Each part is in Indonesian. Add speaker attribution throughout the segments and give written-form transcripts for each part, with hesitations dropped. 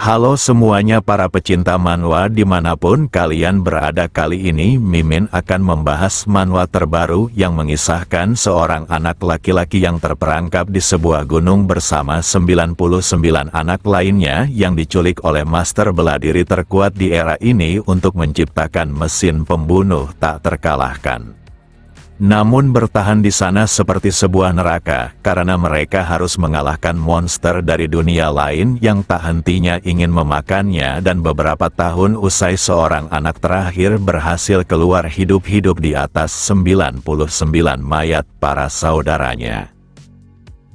Speaker 1: Halo semuanya para pecinta manhwa dimanapun kalian berada. Kali ini Mimin akan membahas manhwa terbaru yang mengisahkan seorang anak laki-laki yang terperangkap di sebuah gunung bersama 99 anak lainnya yang diculik oleh master bela diri terkuat di era ini untuk menciptakan mesin pembunuh tak terkalahkan. Namun bertahan di sana seperti sebuah neraka, karena mereka harus mengalahkan monster dari dunia lain yang tak hentinya ingin memakannya, dan beberapa tahun usai seorang anak terakhir berhasil keluar hidup-hidup di atas 99 mayat para saudaranya.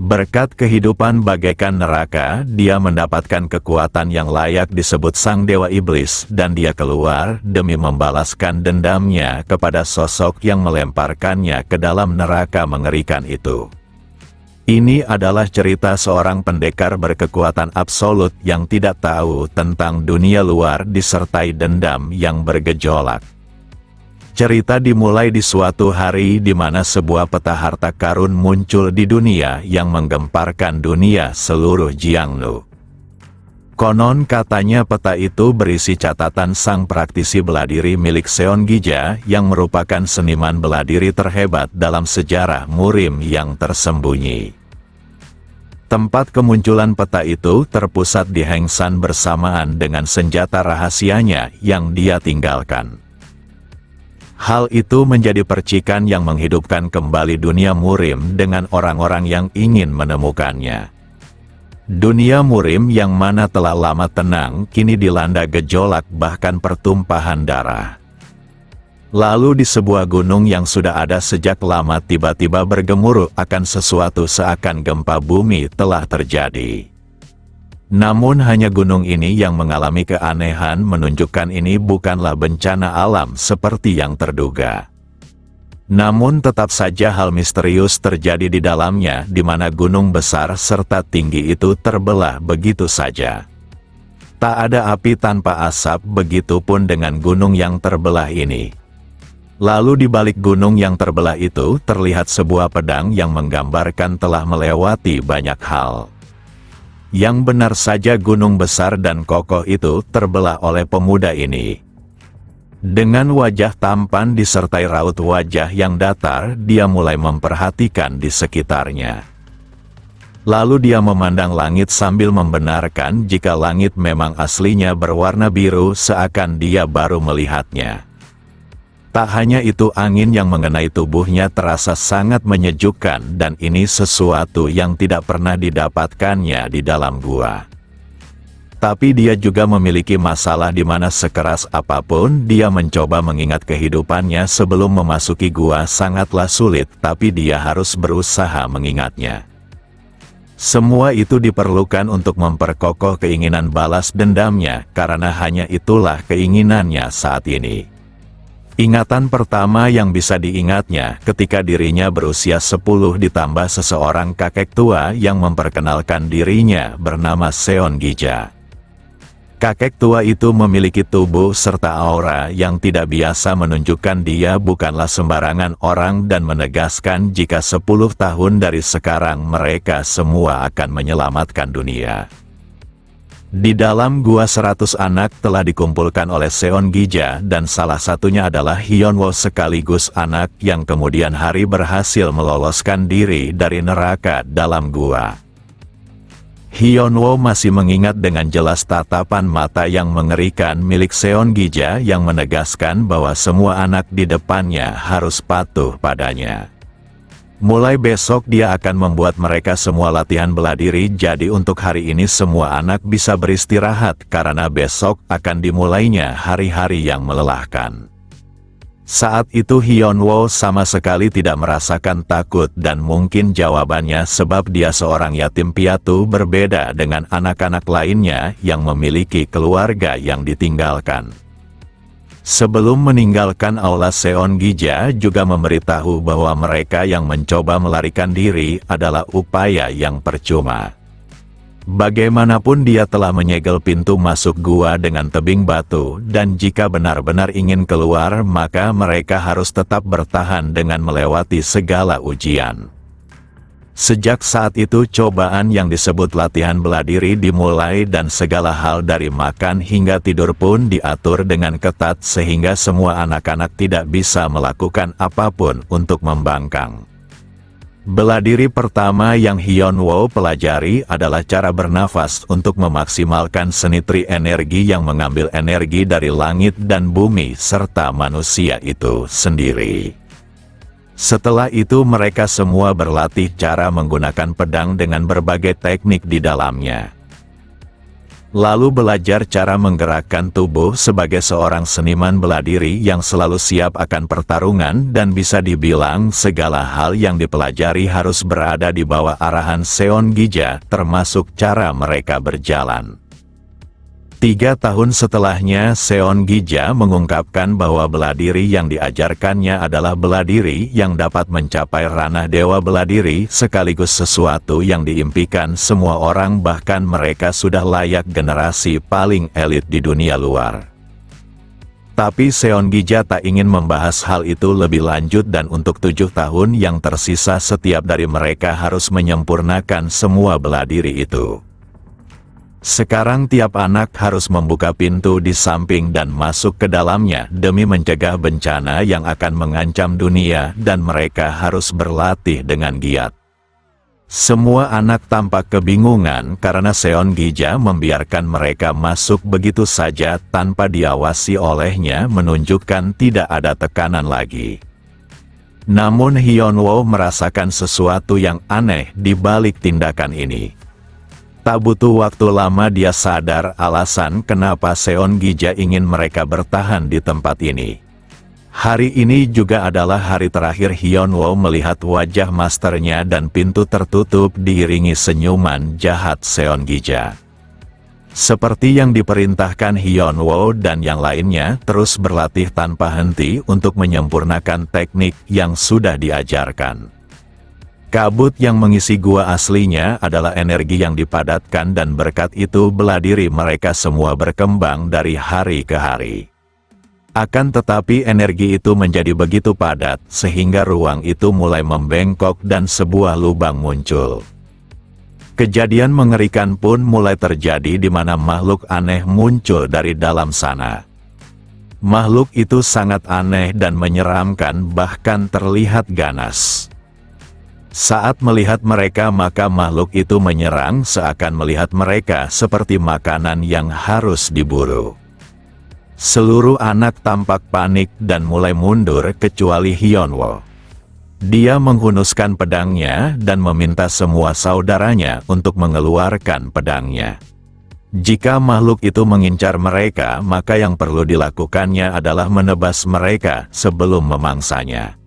Speaker 1: Berkat kehidupan bagaikan neraka, dia mendapatkan kekuatan yang layak disebut Sang Dewa Iblis, dan dia keluar demi membalaskan dendamnya kepada sosok yang melemparkannya ke dalam neraka mengerikan itu. Ini adalah cerita seorang pendekar berkekuatan absolut yang tidak tahu tentang dunia luar disertai dendam yang bergejolak. Cerita dimulai di suatu hari di mana sebuah peta harta karun muncul di dunia yang menggemparkan dunia seluruh Jiangnu. Konon katanya peta itu berisi catatan sang praktisi bela diri milik Seon Gija yang merupakan seniman bela diri terhebat dalam sejarah Murim yang tersembunyi. Tempat kemunculan peta itu terpusat di Hengsan bersamaan dengan senjata rahasianya yang dia tinggalkan. Hal itu menjadi percikan yang menghidupkan kembali dunia Murim dengan orang-orang yang ingin menemukannya. Dunia Murim yang mana telah lama tenang kini dilanda gejolak bahkan pertumpahan darah. Lalu di sebuah gunung yang sudah ada sejak lama tiba-tiba bergemuruh akan sesuatu seakan gempa bumi telah terjadi. Namun hanya gunung ini yang mengalami keanehan, menunjukkan ini bukanlah bencana alam seperti yang terduga. Namun tetap saja hal misterius terjadi di dalamnya, di mana gunung besar serta tinggi itu terbelah begitu saja. Tak ada api tanpa asap, begitupun dengan gunung yang terbelah ini. Lalu di balik gunung yang terbelah itu terlihat sebuah pedang yang menggambarkan telah melewati banyak hal. Yang benar saja gunung besar dan kokoh itu terbelah oleh pemuda ini. Dengan wajah tampan disertai raut wajah yang datar, dia mulai memperhatikan di sekitarnya. Lalu dia memandang langit sambil membenarkan jika langit memang aslinya berwarna biru seakan dia baru melihatnya. Tak hanya itu, angin yang mengenai tubuhnya terasa sangat menyejukkan, dan ini sesuatu yang tidak pernah didapatkannya di dalam gua. Tapi dia juga memiliki masalah di mana sekeras apapun dia mencoba mengingat kehidupannya sebelum memasuki gua sangatlah sulit, tapi dia harus berusaha mengingatnya. Semua itu diperlukan untuk memperkokoh keinginan balas dendamnya, karena hanya itulah keinginannya saat ini. Ingatan pertama yang bisa diingatnya ketika dirinya berusia 10 ditambah seseorang kakek tua yang memperkenalkan dirinya bernama Seon Gija. Kakek tua itu memiliki tubuh serta aura yang tidak biasa, menunjukkan dia bukanlah sembarangan orang dan menegaskan jika 10 tahun dari sekarang mereka semua akan menyelamatkan dunia. Di dalam gua 100 anak telah dikumpulkan oleh Seon Gija, dan salah satunya adalah Hyunwoo sekaligus anak yang kemudian hari berhasil meloloskan diri dari neraka dalam gua. Hyunwoo masih mengingat dengan jelas tatapan mata yang mengerikan milik Seon Gija yang menegaskan bahwa semua anak di depannya harus patuh padanya. Mulai besok dia akan membuat mereka semua latihan bela diri, jadi untuk hari ini semua anak bisa beristirahat karena besok akan dimulainya hari-hari yang melelahkan. Saat itu Hyunwoo sama sekali tidak merasakan takut, dan mungkin jawabannya sebab dia seorang yatim piatu berbeda dengan anak-anak lainnya yang memiliki keluarga yang ditinggalkan. Sebelum meninggalkan aula, Seon Gija juga memberitahu bahwa mereka yang mencoba melarikan diri adalah upaya yang percuma. Bagaimanapun dia telah menyegel pintu masuk gua dengan tebing batu, dan jika benar-benar ingin keluar maka mereka harus tetap bertahan dengan melewati segala ujian. Sejak saat itu cobaan yang disebut latihan bela diri dimulai dan segala hal dari makan hingga tidur pun diatur dengan ketat sehingga semua anak-anak tidak bisa melakukan apapun untuk membangkang. Bela diri pertama yang Hyunwoo pelajari adalah cara bernafas untuk memaksimalkan seni tri energi yang mengambil energi dari langit dan bumi serta manusia itu sendiri. Setelah itu mereka semua berlatih cara menggunakan pedang dengan berbagai teknik di dalamnya. Lalu belajar cara menggerakkan tubuh sebagai seorang seniman bela diri yang selalu siap akan pertarungan dan bisa dibilang segala hal yang dipelajari harus berada di bawah arahan Seonggi-ja termasuk cara mereka berjalan. 3 tahun setelahnya Seonggi-ja mengungkapkan bahwa bela diri yang diajarkannya adalah bela diri yang dapat mencapai ranah dewa bela diri sekaligus sesuatu yang diimpikan semua orang bahkan mereka sudah layak generasi paling elit di dunia luar. Tapi Seonggi-ja tak ingin membahas hal itu lebih lanjut dan untuk 7 tahun yang tersisa setiap dari mereka harus menyempurnakan semua bela diri itu. Sekarang tiap anak harus membuka pintu di samping dan masuk ke dalamnya demi mencegah bencana yang akan mengancam dunia dan mereka harus berlatih dengan giat. Semua anak tampak kebingungan karena Seonggi-ja membiarkan mereka masuk begitu saja tanpa diawasi olehnya menunjukkan tidak ada tekanan lagi. Namun Hyunwoo merasakan sesuatu yang aneh di balik tindakan ini. Tak butuh waktu lama dia sadar alasan kenapa Seonggi-ja ingin mereka bertahan di tempat ini. Hari ini juga adalah hari terakhir Hyunwoo melihat wajah masternya dan pintu tertutup diiringi senyuman jahat Seonggi-ja. Seperti yang diperintahkan Hyunwoo dan yang lainnya terus berlatih tanpa henti untuk menyempurnakan teknik yang sudah diajarkan. Kabut yang mengisi gua aslinya adalah energi yang dipadatkan dan berkat itu bela diri mereka semua berkembang dari hari ke hari. Akan tetapi energi itu menjadi begitu padat sehingga ruang itu mulai membengkok dan sebuah lubang muncul. Kejadian mengerikan pun mulai terjadi di mana makhluk aneh muncul dari dalam sana. Makhluk itu sangat aneh dan menyeramkan bahkan terlihat ganas. Saat melihat mereka maka makhluk itu menyerang seakan melihat mereka seperti makanan yang harus diburu. Seluruh anak tampak panik dan mulai mundur kecuali Hyunwoo. Dia menghunuskan pedangnya dan meminta semua saudaranya untuk mengeluarkan pedangnya. Jika makhluk itu mengincar mereka maka yang perlu dilakukannya adalah menebas mereka sebelum memangsanya.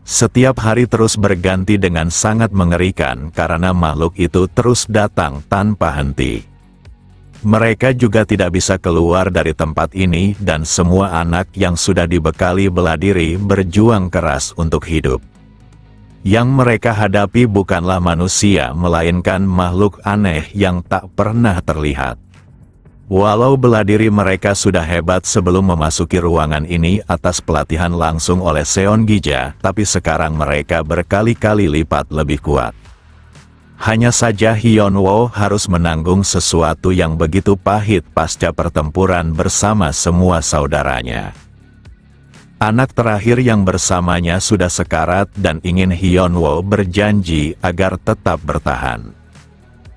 Speaker 1: Setiap hari terus berganti dengan sangat mengerikan karena makhluk itu terus datang tanpa henti. Mereka juga tidak bisa keluar dari tempat ini dan semua anak yang sudah dibekali bela diri berjuang keras untuk hidup. Yang mereka hadapi bukanlah manusia melainkan makhluk aneh yang tak pernah terlihat. Walau bela diri mereka sudah hebat sebelum memasuki ruangan ini atas pelatihan langsung oleh Seonggi-ja, tapi sekarang mereka berkali-kali lipat lebih kuat. Hanya saja Hyunwoo harus menanggung sesuatu yang begitu pahit pasca pertempuran bersama semua saudaranya. Anak terakhir yang bersamanya sudah sekarat dan ingin Hyunwoo berjanji agar tetap bertahan.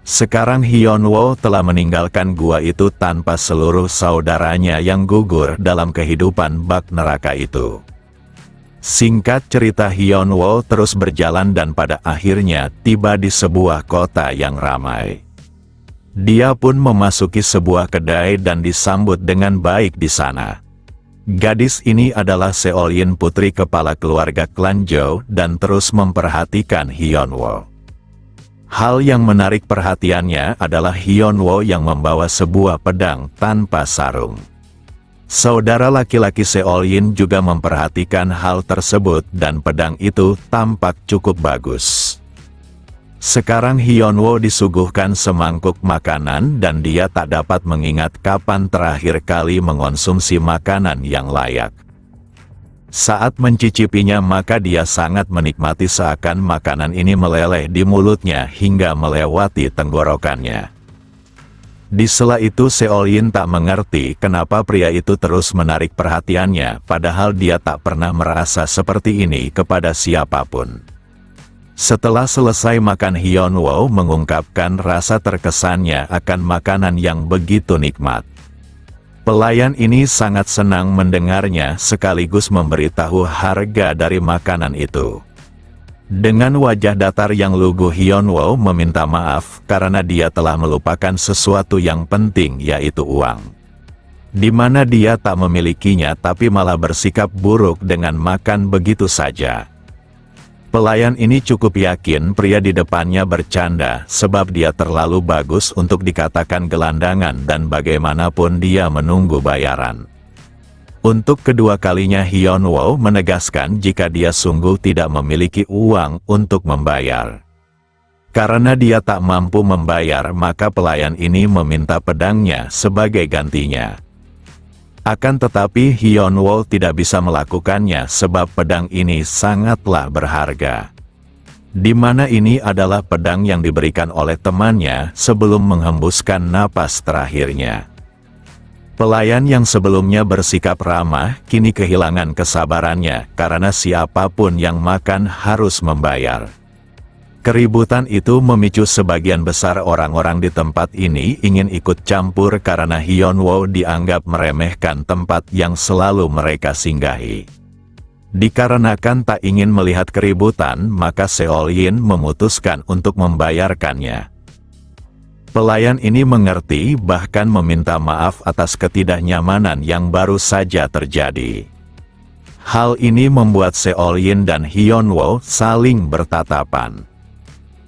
Speaker 1: Sekarang Hyunwoo telah meninggalkan gua itu tanpa seluruh saudaranya yang gugur dalam kehidupan bak neraka itu. Singkat cerita Hyunwoo terus berjalan dan pada akhirnya tiba di sebuah kota yang ramai. Dia pun memasuki sebuah kedai dan disambut dengan baik di sana. Gadis ini adalah Seolin, putri kepala keluarga klan Zhou dan terus memperhatikan Hyunwoo. Hal yang menarik perhatiannya adalah Hyunwoo yang membawa sebuah pedang tanpa sarung. Saudara laki-laki Seolin juga memperhatikan hal tersebut dan pedang itu tampak cukup bagus. Sekarang Hyunwoo disuguhkan semangkuk makanan dan dia tak dapat mengingat kapan terakhir kali mengonsumsi makanan yang layak. Saat mencicipinya maka dia sangat menikmati seakan makanan ini meleleh di mulutnya hingga melewati tenggorokannya. Di sela itu Seolin tak mengerti kenapa pria itu terus menarik perhatiannya padahal dia tak pernah merasa seperti ini kepada siapapun. Setelah selesai makan Hyunwoo mengungkapkan rasa terkesannya akan makanan yang begitu nikmat. Pelayan ini sangat senang mendengarnya sekaligus memberitahu harga dari makanan itu. Dengan wajah datar yang lugu Hyunwoo meminta maaf karena dia telah melupakan sesuatu yang penting yaitu uang. Di mana dia tak memilikinya tapi malah bersikap buruk dengan makan begitu saja. Pelayan ini cukup yakin pria di depannya bercanda sebab dia terlalu bagus untuk dikatakan gelandangan dan bagaimanapun dia menunggu bayaran. Untuk kedua kalinya Hyunwoo menegaskan jika dia sungguh tidak memiliki uang untuk membayar. Karena dia tak mampu membayar maka pelayan ini meminta pedangnya sebagai gantinya. Akan tetapi Hyunwoo tidak bisa melakukannya sebab pedang ini sangatlah berharga. Di mana ini adalah pedang yang diberikan oleh temannya sebelum menghembuskan napas terakhirnya. Pelayan yang sebelumnya bersikap ramah, kini kehilangan kesabarannya karena siapapun yang makan harus membayar. Keributan itu memicu sebagian besar orang-orang di tempat ini ingin ikut campur karena Hyunwoo dianggap meremehkan tempat yang selalu mereka singgahi. Dikarenakan tak ingin melihat keributan, maka Seolin memutuskan untuk membayarkannya. Pelayan ini mengerti bahkan meminta maaf atas ketidaknyamanan yang baru saja terjadi. Hal ini membuat Seolin dan Hyunwoo saling bertatapan.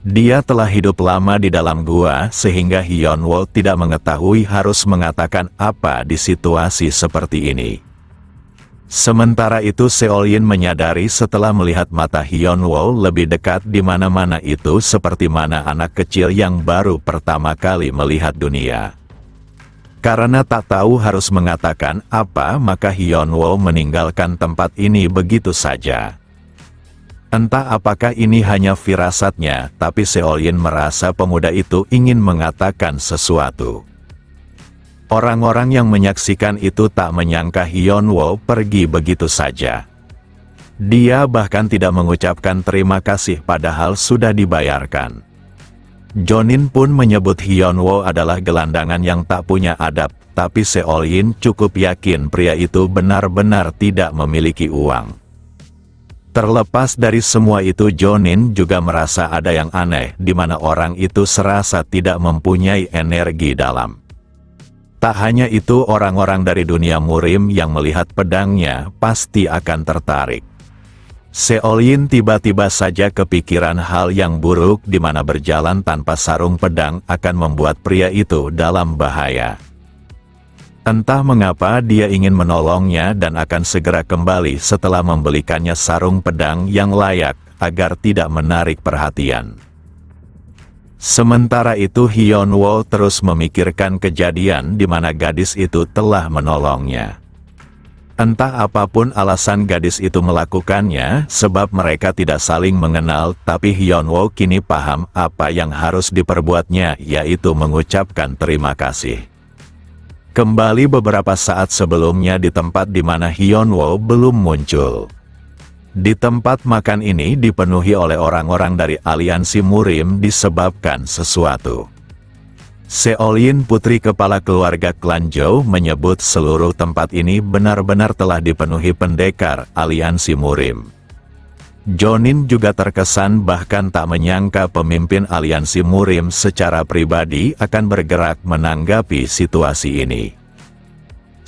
Speaker 1: Dia telah hidup lama di dalam gua sehingga Hyunwoo tidak mengetahui harus mengatakan apa di situasi seperti ini. Sementara itu Seolin menyadari setelah melihat mata Hyunwoo lebih dekat di mana-mana itu seperti mana anak kecil yang baru pertama kali melihat dunia. Karena tak tahu harus mengatakan apa maka Hyunwoo meninggalkan tempat ini begitu saja. Entah apakah ini hanya firasatnya, tapi Seolin merasa pemuda itu ingin mengatakan sesuatu. Orang-orang yang menyaksikan itu tak menyangka Hyunwoo pergi begitu saja. Dia bahkan tidak mengucapkan terima kasih padahal sudah dibayarkan. Jonin pun menyebut Hyunwoo adalah gelandangan yang tak punya adab, tapi Seolin cukup yakin pria itu benar-benar tidak memiliki uang. Terlepas dari semua itu Jonin juga merasa ada yang aneh di mana orang itu serasa tidak mempunyai energi dalam. Tak hanya itu orang-orang dari dunia murim yang melihat pedangnya pasti akan tertarik. Seolin tiba-tiba saja kepikiran hal yang buruk di mana berjalan tanpa sarung pedang akan membuat pria itu dalam bahaya. Entah mengapa dia ingin menolongnya dan akan segera kembali setelah membelikannya sarung pedang yang layak agar tidak menarik perhatian. Sementara itu Hyunwoo terus memikirkan kejadian di mana gadis itu telah menolongnya. Entah apapun alasan gadis itu melakukannya, sebab mereka tidak saling mengenal, tapi Hyunwoo kini paham apa yang harus diperbuatnya, yaitu mengucapkan terima kasih. Kembali beberapa saat sebelumnya di tempat di mana Hyunwoo belum muncul. Di tempat makan ini dipenuhi oleh orang-orang dari aliansi murim disebabkan sesuatu. Seolin putri kepala keluarga klan Jou menyebut seluruh tempat ini benar-benar telah dipenuhi pendekar aliansi murim. Jonin juga terkesan bahkan tak menyangka pemimpin aliansi murim secara pribadi akan bergerak menanggapi situasi ini.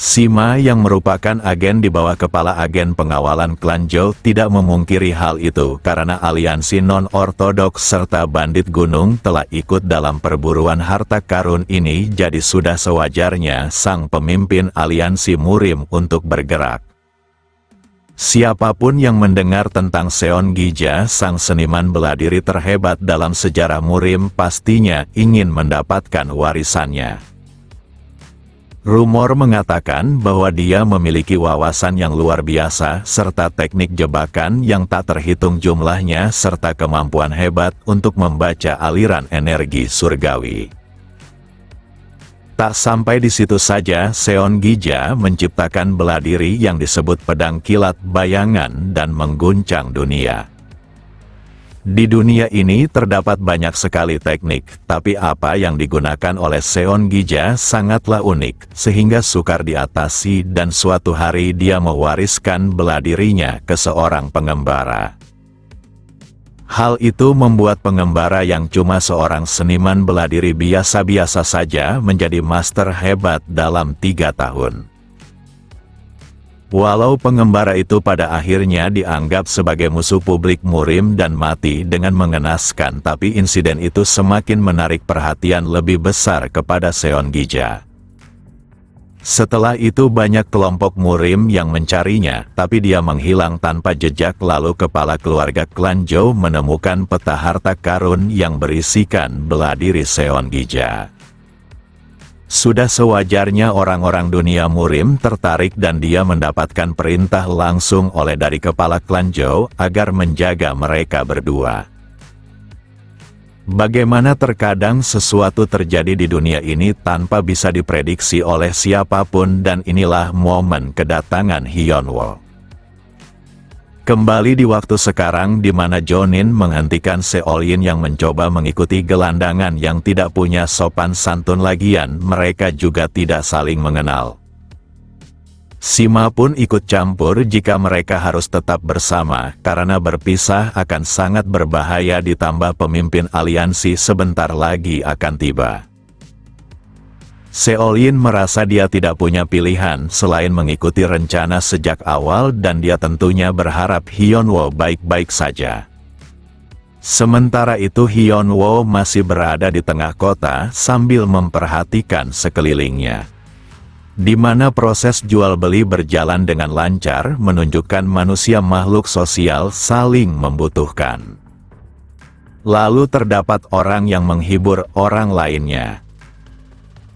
Speaker 1: Sima yang merupakan agen di bawah kepala agen pengawalan klan Jou tidak memungkiri hal itu karena aliansi non-ortodoks serta bandit gunung telah ikut dalam perburuan harta karun ini, jadi sudah sewajarnya sang pemimpin aliansi murim untuk bergerak. Siapapun yang mendengar tentang Seon Gija, sang seniman bela diri terhebat dalam sejarah murim, pastinya ingin mendapatkan warisannya. Rumor mengatakan bahwa dia memiliki wawasan yang luar biasa serta teknik jebakan yang tak terhitung jumlahnya serta kemampuan hebat untuk membaca aliran energi surgawi. Tak sampai di situ saja, Seon Gija menciptakan bela diri yang disebut pedang kilat bayangan dan mengguncang dunia. Di dunia ini terdapat banyak sekali teknik, tapi apa yang digunakan oleh Seon Gija sangatlah unik, sehingga sukar diatasi dan suatu hari dia mewariskan bela dirinya ke seorang pengembara. Hal itu membuat pengembara yang cuma seorang seniman bela diri biasa-biasa saja menjadi master hebat dalam 3 tahun. Walau pengembara itu pada akhirnya dianggap sebagai musuh publik murim dan mati dengan mengenaskan, tapi insiden itu semakin menarik perhatian lebih besar kepada Seon Gija. Setelah itu banyak kelompok murim yang mencarinya, tapi dia menghilang tanpa jejak. Lalu kepala keluarga klan Zhou menemukan peta harta karun yang berisikan bela diri Seon Gija. Sudah sewajarnya orang-orang dunia murim tertarik dan dia mendapatkan perintah langsung dari kepala klan Zhou agar menjaga mereka berdua. Bagaimana terkadang sesuatu terjadi di dunia ini tanpa bisa diprediksi oleh siapapun, dan inilah momen kedatangan Hyunwoo. Kembali di waktu sekarang di mana Jonin menghentikan Seolin yang mencoba mengikuti gelandangan yang tidak punya sopan santun, lagian mereka juga tidak saling mengenal. Sima pun ikut campur jika mereka harus tetap bersama, karena berpisah akan sangat berbahaya, ditambah pemimpin aliansi sebentar lagi akan tiba. Seolin merasa dia tidak punya pilihan selain mengikuti rencana sejak awal, dan dia tentunya berharap Hyunwoo baik-baik saja. Sementara itu Hyunwoo masih berada di tengah kota sambil memperhatikan sekelilingnya. Di mana proses jual-beli berjalan dengan lancar, menunjukkan manusia makhluk sosial saling membutuhkan. Lalu terdapat orang yang menghibur orang lainnya.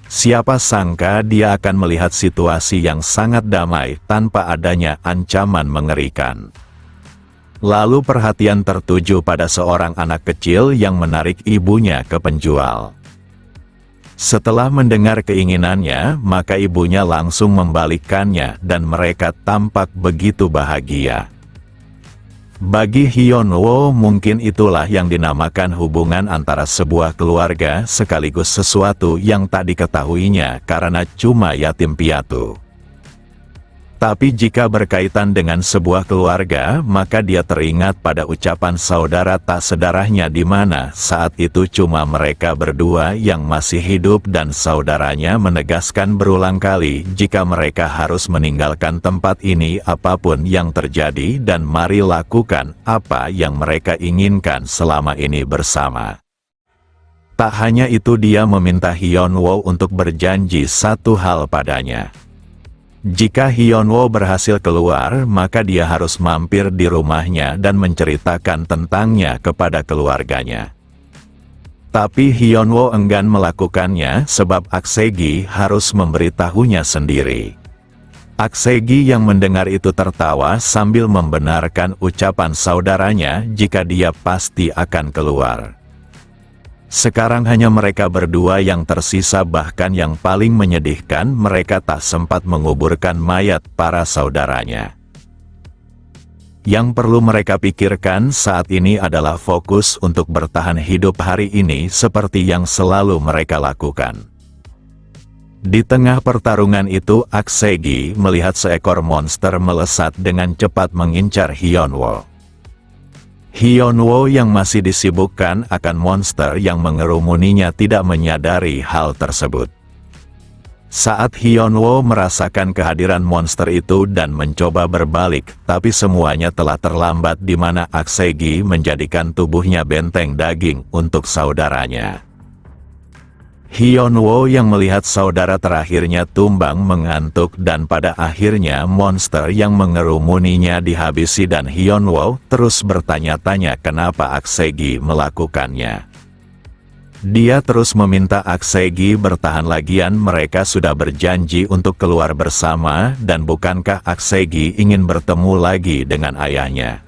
Speaker 1: Siapa sangka dia akan melihat situasi yang sangat damai tanpa adanya ancaman mengerikan. Lalu perhatian tertuju pada seorang anak kecil yang menarik ibunya ke penjual. Setelah mendengar keinginannya, maka ibunya langsung membalikkannya dan mereka tampak begitu bahagia. Bagi Hyunwoo mungkin itulah yang dinamakan hubungan antara sebuah keluarga, sekaligus sesuatu yang tak diketahuinya karena cuma yatim piatu. Tapi jika berkaitan dengan sebuah keluarga, maka dia teringat pada ucapan saudara tak sedarahnya, di mana saat itu cuma mereka berdua yang masih hidup, dan saudaranya menegaskan berulang kali jika mereka harus meninggalkan tempat ini apapun yang terjadi, dan mari lakukan apa yang mereka inginkan selama ini bersama. Tak hanya itu, dia meminta Hyunwoo untuk berjanji satu hal padanya. Jika Hyunwoo berhasil keluar, maka dia harus mampir di rumahnya dan menceritakan tentangnya kepada keluarganya. Tapi Hyunwoo enggan melakukannya sebab Aksegi harus memberitahunya sendiri. Aksegi yang mendengar itu tertawa sambil membenarkan ucapan saudaranya jika dia pasti akan keluar. Sekarang hanya mereka berdua yang tersisa, bahkan yang paling menyedihkan, mereka tak sempat menguburkan mayat para saudaranya. Yang perlu mereka pikirkan saat ini adalah fokus untuk bertahan hidup hari ini seperti yang selalu mereka lakukan. Di tengah pertarungan itu, Aksegi melihat seekor monster melesat dengan cepat mengincar Hyunwoo. Hyunwoo yang masih disibukkan akan monster yang mengerumuninya tidak menyadari hal tersebut. Saat Hyunwoo merasakan kehadiran monster itu dan mencoba berbalik, tapi semuanya telah terlambat, di mana Aksegi menjadikan tubuhnya benteng daging untuk saudaranya. Hyunwoo yang melihat saudara terakhirnya tumbang mengantuk, dan pada akhirnya monster yang mengerumuninya dihabisi, dan Hyunwoo terus bertanya-tanya kenapa Aksegi melakukannya. Dia terus meminta Aksegi bertahan lagian mereka sudah berjanji untuk keluar bersama dan bukankah Aksegi ingin bertemu lagi dengan ayahnya.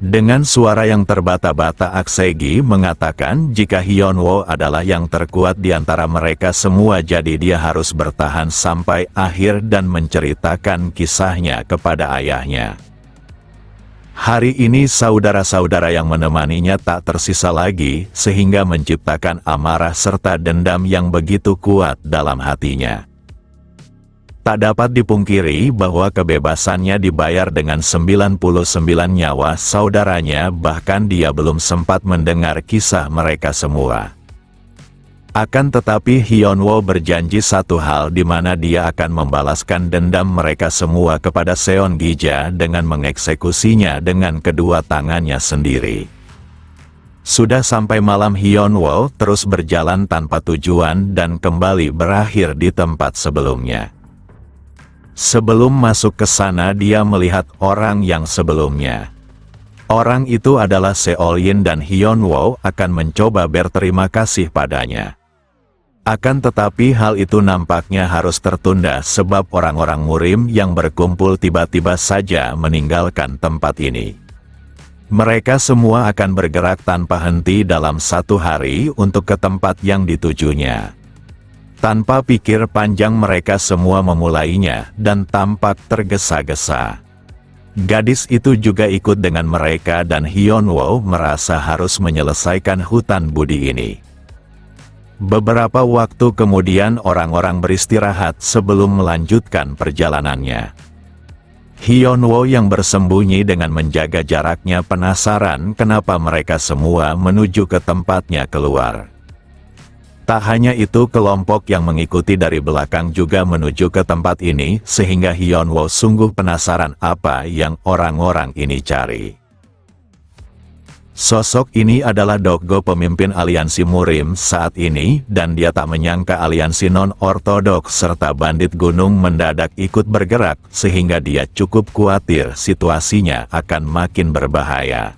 Speaker 1: Dengan suara yang terbata-bata Aksegi mengatakan jika Hyunwoo adalah yang terkuat di antara mereka semua jadi dia harus bertahan sampai akhir dan menceritakan kisahnya kepada ayahnya. Hari ini saudara-saudara yang menemaninya tak tersisa lagi sehingga menciptakan amarah serta dendam yang begitu kuat dalam hatinya. Tak dapat dipungkiri bahwa kebebasannya dibayar dengan 99 nyawa saudaranya bahkan dia belum sempat mendengar kisah mereka semua. Akan tetapi Hyunwoo berjanji satu hal di mana dia akan membalaskan dendam mereka semua kepada Seonggi-ja dengan mengeksekusinya dengan kedua tangannya sendiri. Sudah sampai malam Hyunwoo terus berjalan tanpa tujuan dan kembali berakhir di tempat sebelumnya. Sebelum masuk ke sana dia melihat orang yang sebelumnya. Orang itu adalah Seol-in dan Hyunwoo akan mencoba berterima kasih padanya. Akan tetapi hal itu nampaknya harus tertunda sebab orang-orang murim yang berkumpul tiba-tiba saja meninggalkan tempat ini. Mereka semua akan bergerak tanpa henti dalam satu hari untuk ke tempat yang ditujunya. Tanpa pikir panjang mereka semua memulainya dan tampak tergesa-gesa. Gadis itu juga ikut dengan mereka dan Hyunwoo merasa harus menyelesaikan hutan budi ini. Beberapa waktu kemudian orang-orang beristirahat sebelum melanjutkan perjalanannya. Hyunwoo yang bersembunyi dengan menjaga jaraknya penasaran kenapa mereka semua menuju ke tempatnya keluar. Tak hanya itu kelompok yang mengikuti dari belakang juga menuju ke tempat ini sehingga Hyunwoo sungguh penasaran apa yang orang-orang ini cari. Sosok ini adalah Dokgo pemimpin aliansi Murim saat ini dan dia tak menyangka aliansi non-ortodoks serta bandit gunung mendadak ikut bergerak sehingga dia cukup khawatir situasinya akan makin berbahaya.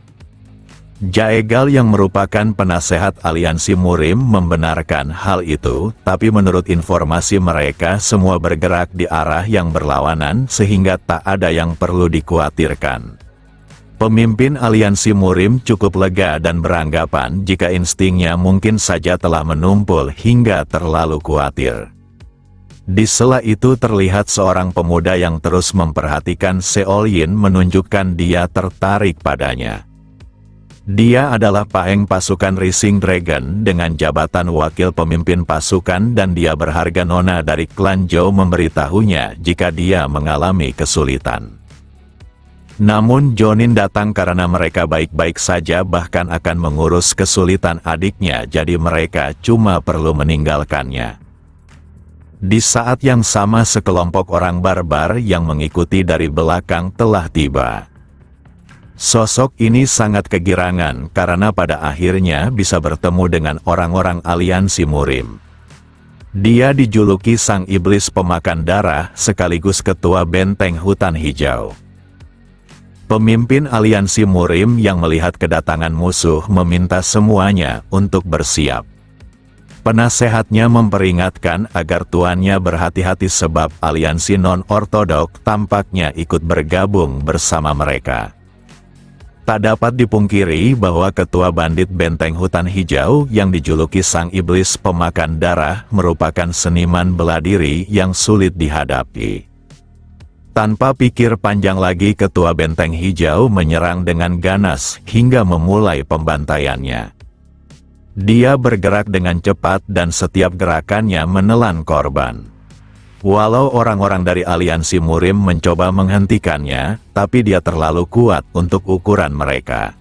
Speaker 1: Jaegal yang merupakan penasehat aliansi Murim membenarkan hal itu, tapi menurut informasi mereka semua bergerak di arah yang berlawanan sehingga tak ada yang perlu dikhawatirkan. Pemimpin aliansi Murim cukup lega dan beranggapan jika instingnya mungkin saja telah menumpul hingga terlalu khawatir. Di sela itu terlihat seorang pemuda yang terus memperhatikan Seol-in menunjukkan dia tertarik padanya. Dia adalah paeng pasukan Rising Dragon dengan jabatan wakil pemimpin pasukan dan dia berharga nona dari klan Zhou memberitahunya jika dia mengalami kesulitan. Namun Jonin datang karena mereka baik-baik saja bahkan akan mengurus kesulitan adiknya jadi mereka cuma perlu meninggalkannya. Di saat yang sama sekelompok orang barbar yang mengikuti dari belakang telah tiba. Sosok ini sangat kegirangan karena pada akhirnya bisa bertemu dengan orang-orang aliansi Murim. Dia dijuluki Sang Iblis Pemakan Darah sekaligus ketua benteng hutan hijau. Pemimpin aliansi Murim yang melihat kedatangan musuh meminta semuanya untuk bersiap. Penasehatnya memperingatkan agar tuannya berhati-hati sebab aliansi non-ortodok tampaknya ikut bergabung bersama mereka. Tak dapat dipungkiri bahwa ketua bandit benteng hutan hijau yang dijuluki Sang Iblis Pemakan Darah merupakan seniman bela diri yang sulit dihadapi. Tanpa pikir panjang lagi ketua benteng hijau menyerang dengan ganas hingga memulai pembantaiannya. Dia bergerak dengan cepat dan setiap gerakannya menelan korban. Walau orang-orang dari aliansi Murim mencoba menghentikannya, tapi dia terlalu kuat untuk ukuran mereka.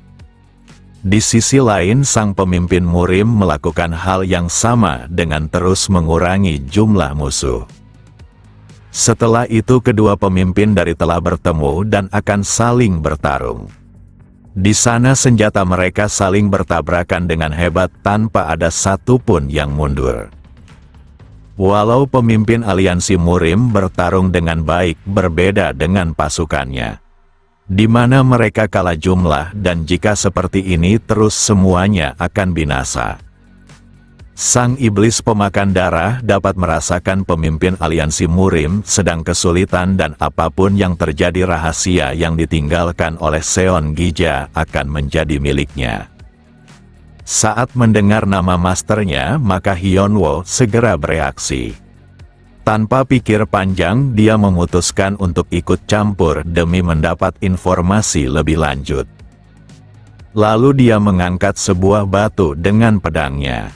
Speaker 1: Di sisi lain sang pemimpin Murim melakukan hal yang sama dengan terus mengurangi jumlah musuh. Setelah itu kedua pemimpin dari telah bertemu dan akan saling bertarung. Di sana senjata mereka saling bertabrakan dengan hebat tanpa ada satupun yang mundur. Walau pemimpin aliansi Murim bertarung dengan baik berbeda dengan pasukannya. Di mana mereka kalah jumlah dan jika seperti ini terus semuanya akan binasa. Sang iblis pemakan darah dapat merasakan pemimpin aliansi Murim sedang kesulitan dan apapun yang terjadi rahasia yang ditinggalkan oleh Seon Gija akan menjadi miliknya. Saat mendengar nama masternya, maka Hyunwoo segera bereaksi. Tanpa pikir panjang, dia memutuskan untuk ikut campur demi mendapat informasi lebih lanjut. Lalu dia mengangkat sebuah batu dengan pedangnya.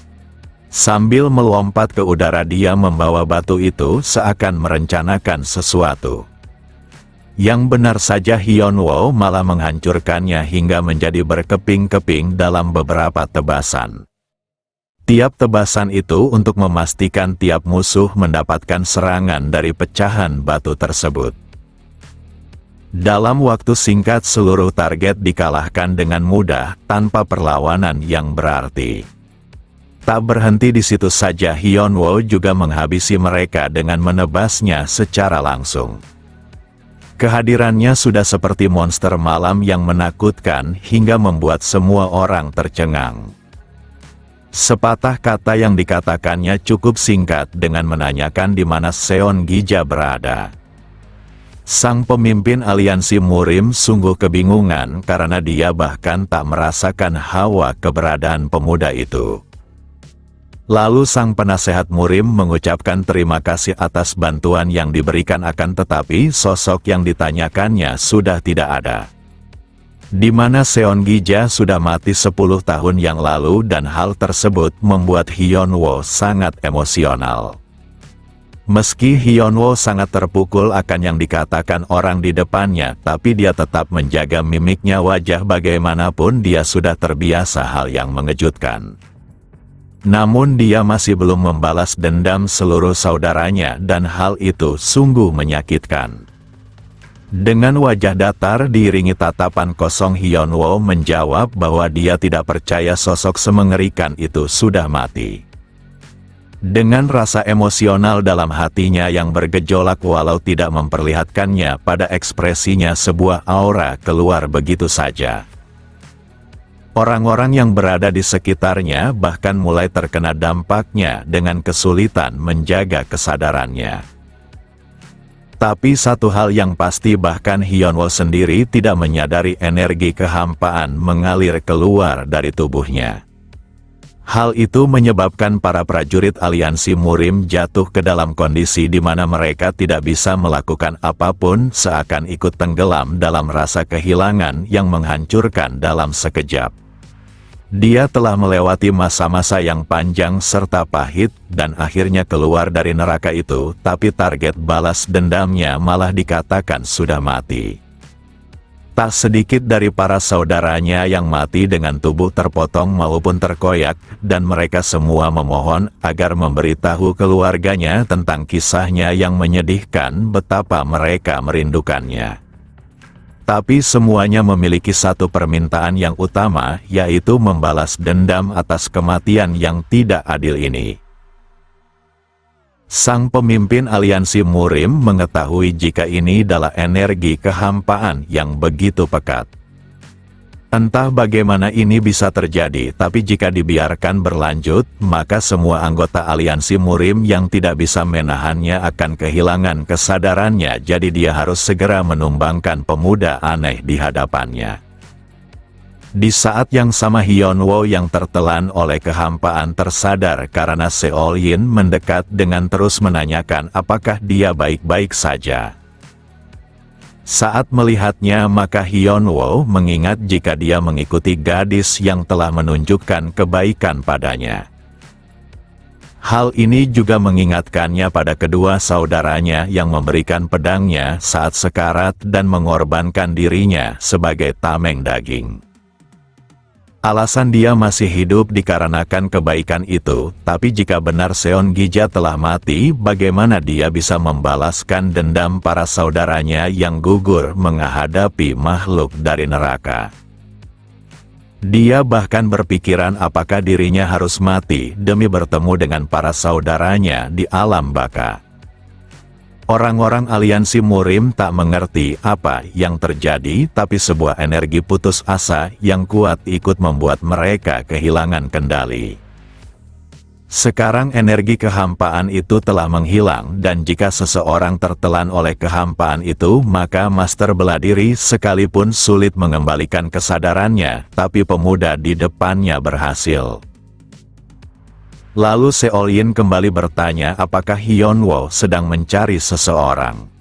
Speaker 1: Sambil melompat ke udara, dia membawa batu itu seakan merencanakan sesuatu. Yang benar saja, Hyunwoo malah menghancurkannya hingga menjadi berkeping-keping dalam beberapa tebasan. Tiap tebasan itu untuk memastikan tiap musuh mendapatkan serangan dari pecahan batu tersebut. Dalam waktu singkat seluruh target dikalahkan dengan mudah tanpa perlawanan yang berarti. Tak berhenti di situ saja, Hyunwoo juga menghabisi mereka dengan menebasnya secara langsung. Kehadirannya sudah seperti monster malam yang menakutkan hingga membuat semua orang tercengang. Sepatah kata yang dikatakannya cukup singkat dengan menanyakan di mana Seon Gija berada. Sang pemimpin aliansi Murim sungguh kebingungan karena dia bahkan tak merasakan hawa keberadaan pemuda itu. Lalu sang penasehat Murim mengucapkan terima kasih atas bantuan yang diberikan, akan tetapi sosok yang ditanyakannya sudah tidak ada. Di mana Seon Gija sudah mati 10 tahun yang lalu dan hal tersebut membuat Hyunwoo sangat emosional. Meski Hyunwoo sangat terpukul akan yang dikatakan orang di depannya, tapi dia tetap menjaga mimiknya wajah bagaimanapun dia sudah terbiasa hal yang mengejutkan. Namun dia masih belum membalas dendam seluruh saudaranya dan hal itu sungguh menyakitkan. Dengan wajah datar diiringi tatapan kosong, Hyunwoo menjawab bahwa dia tidak percaya sosok semengerikan itu sudah mati. Dengan rasa emosional dalam hatinya yang bergejolak walau tidak memperlihatkannya, pada ekspresinya sebuah aura keluar begitu saja. Orang-orang yang berada di sekitarnya bahkan mulai terkena dampaknya dengan kesulitan menjaga kesadarannya. Tapi satu hal yang pasti, bahkan Hyunwoo sendiri tidak menyadari energi kehampaan mengalir keluar dari tubuhnya. Hal itu menyebabkan para prajurit aliansi Murim jatuh ke dalam kondisi di mana mereka tidak bisa melakukan apapun, seakan ikut tenggelam dalam rasa kehilangan yang menghancurkan dalam sekejap. Dia telah melewati masa-masa yang panjang serta pahit, dan akhirnya keluar dari neraka itu, tapi target balas dendamnya malah dikatakan sudah mati. Tak sedikit dari para saudaranya yang mati dengan tubuh terpotong maupun terkoyak, dan mereka semua memohon agar memberitahu keluarganya tentang kisahnya yang menyedihkan betapa mereka merindukannya. Tapi semuanya memiliki satu permintaan yang utama, yaitu membalas dendam atas kematian yang tidak adil ini. Sang pemimpin aliansi Murim mengetahui jika ini adalah energi kehampaan yang begitu pekat. Entah bagaimana ini bisa terjadi, tapi jika dibiarkan berlanjut, maka semua anggota aliansi Murim yang tidak bisa menahannya akan kehilangan kesadarannya, jadi dia harus segera menumbangkan pemuda aneh di hadapannya. Di saat yang sama, Hyunwoo yang tertelan oleh kehampaan tersadar karena Seol-in mendekat dengan terus menanyakan apakah dia baik-baik saja. Saat melihatnya, maka Hyunwoo mengingat jika dia mengikuti gadis yang telah menunjukkan kebaikan padanya. Hal ini juga mengingatkannya pada kedua saudaranya yang memberikan pedangnya saat sekarat dan mengorbankan dirinya sebagai tameng daging. Alasan dia masih hidup dikarenakan kebaikan itu, tapi jika benar Seon Gija telah mati, bagaimana dia bisa membalaskan dendam para saudaranya yang gugur menghadapi makhluk dari neraka? Dia bahkan berpikiran apakah dirinya harus mati demi bertemu dengan para saudaranya di alam baka. Orang-orang aliansi Murim tak mengerti apa yang terjadi, tapi sebuah energi putus asa yang kuat ikut membuat mereka kehilangan kendali. Sekarang energi kehampaan itu telah menghilang dan jika seseorang tertelan oleh kehampaan itu maka Master Bela Diri sekalipun sulit mengembalikan kesadarannya, tapi pemuda di depannya berhasil. Lalu Seolin kembali bertanya apakah Hyunwoo sedang mencari seseorang.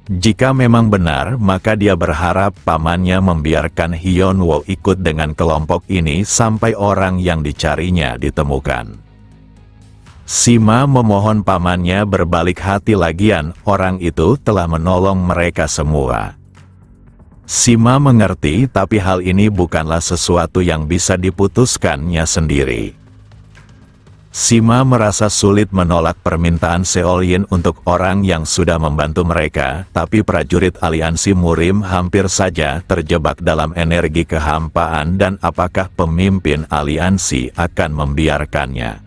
Speaker 1: Jika memang benar, maka dia berharap pamannya membiarkan Hyunwoo ikut dengan kelompok ini sampai orang yang dicarinya ditemukan. Sima memohon pamannya berbalik hati, lagian orang itu telah menolong mereka semua. Sima mengerti, tapi hal ini bukanlah sesuatu yang bisa diputuskannya sendiri. Sima merasa sulit menolak permintaan Seolin untuk orang yang sudah membantu mereka, tapi prajurit aliansi Murim hampir saja terjebak dalam energi kehampaan dan apakah pemimpin aliansi akan membiarkannya?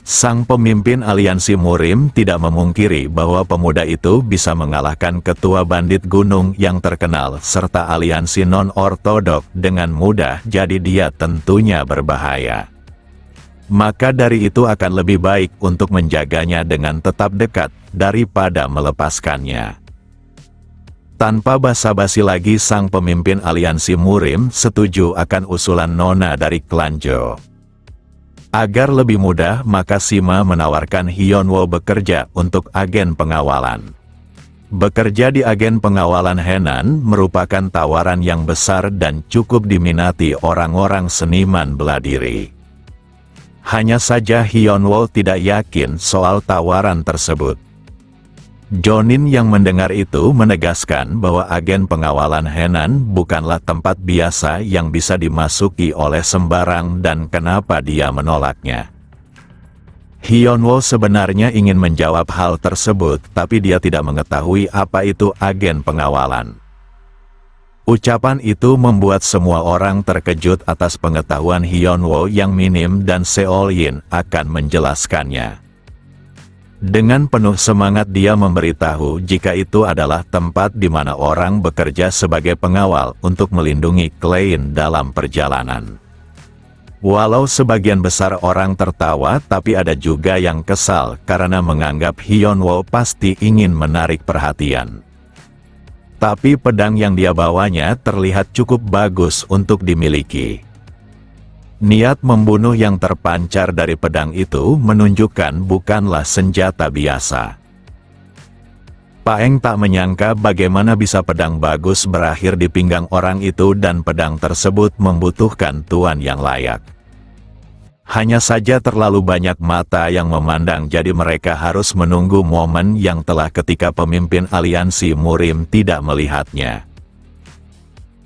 Speaker 1: Sang pemimpin aliansi Murim tidak memungkiri bahwa pemuda itu bisa mengalahkan ketua bandit gunung yang terkenal serta aliansi non-ortodok dengan mudah, jadi dia tentunya berbahaya. Maka dari itu akan lebih baik untuk menjaganya dengan tetap dekat, daripada melepaskannya. Tanpa basa-basi lagi sang pemimpin aliansi Murim setuju akan usulan Nona dari klan Jo. Agar lebih mudah maka Sima menawarkan Hyunwoo bekerja untuk agen pengawalan. Bekerja di agen pengawalan Henan merupakan tawaran yang besar dan cukup diminati orang-orang seniman bela diri. Hanya saja Hyunwoo tidak yakin soal tawaran tersebut. Jonin yang mendengar itu menegaskan bahwa agen pengawalan Henan bukanlah tempat biasa yang bisa dimasuki oleh sembarang dan kenapa dia menolaknya. Hyunwoo sebenarnya ingin menjawab hal tersebut, tapi dia tidak mengetahui apa itu agen pengawalan. Ucapan itu membuat semua orang terkejut atas pengetahuan Hyunwoo yang minim dan Seolin akan menjelaskannya. Dengan penuh semangat dia memberitahu jika itu adalah tempat di mana orang bekerja sebagai pengawal untuk melindungi klien dalam perjalanan. Walau sebagian besar orang tertawa, tapi ada juga yang kesal karena menganggap Hyunwoo pasti ingin menarik perhatian. Tapi pedang yang dia bawanya terlihat cukup bagus untuk dimiliki. Niat membunuh yang terpancar dari pedang itu menunjukkan bukanlah senjata biasa. Paeng tak menyangka bagaimana bisa pedang bagus berakhir di pinggang orang itu dan pedang tersebut membutuhkan tuan yang layak. Hanya saja terlalu banyak mata yang memandang, jadi mereka harus menunggu momen yang telah ketika pemimpin aliansi Murim tidak melihatnya.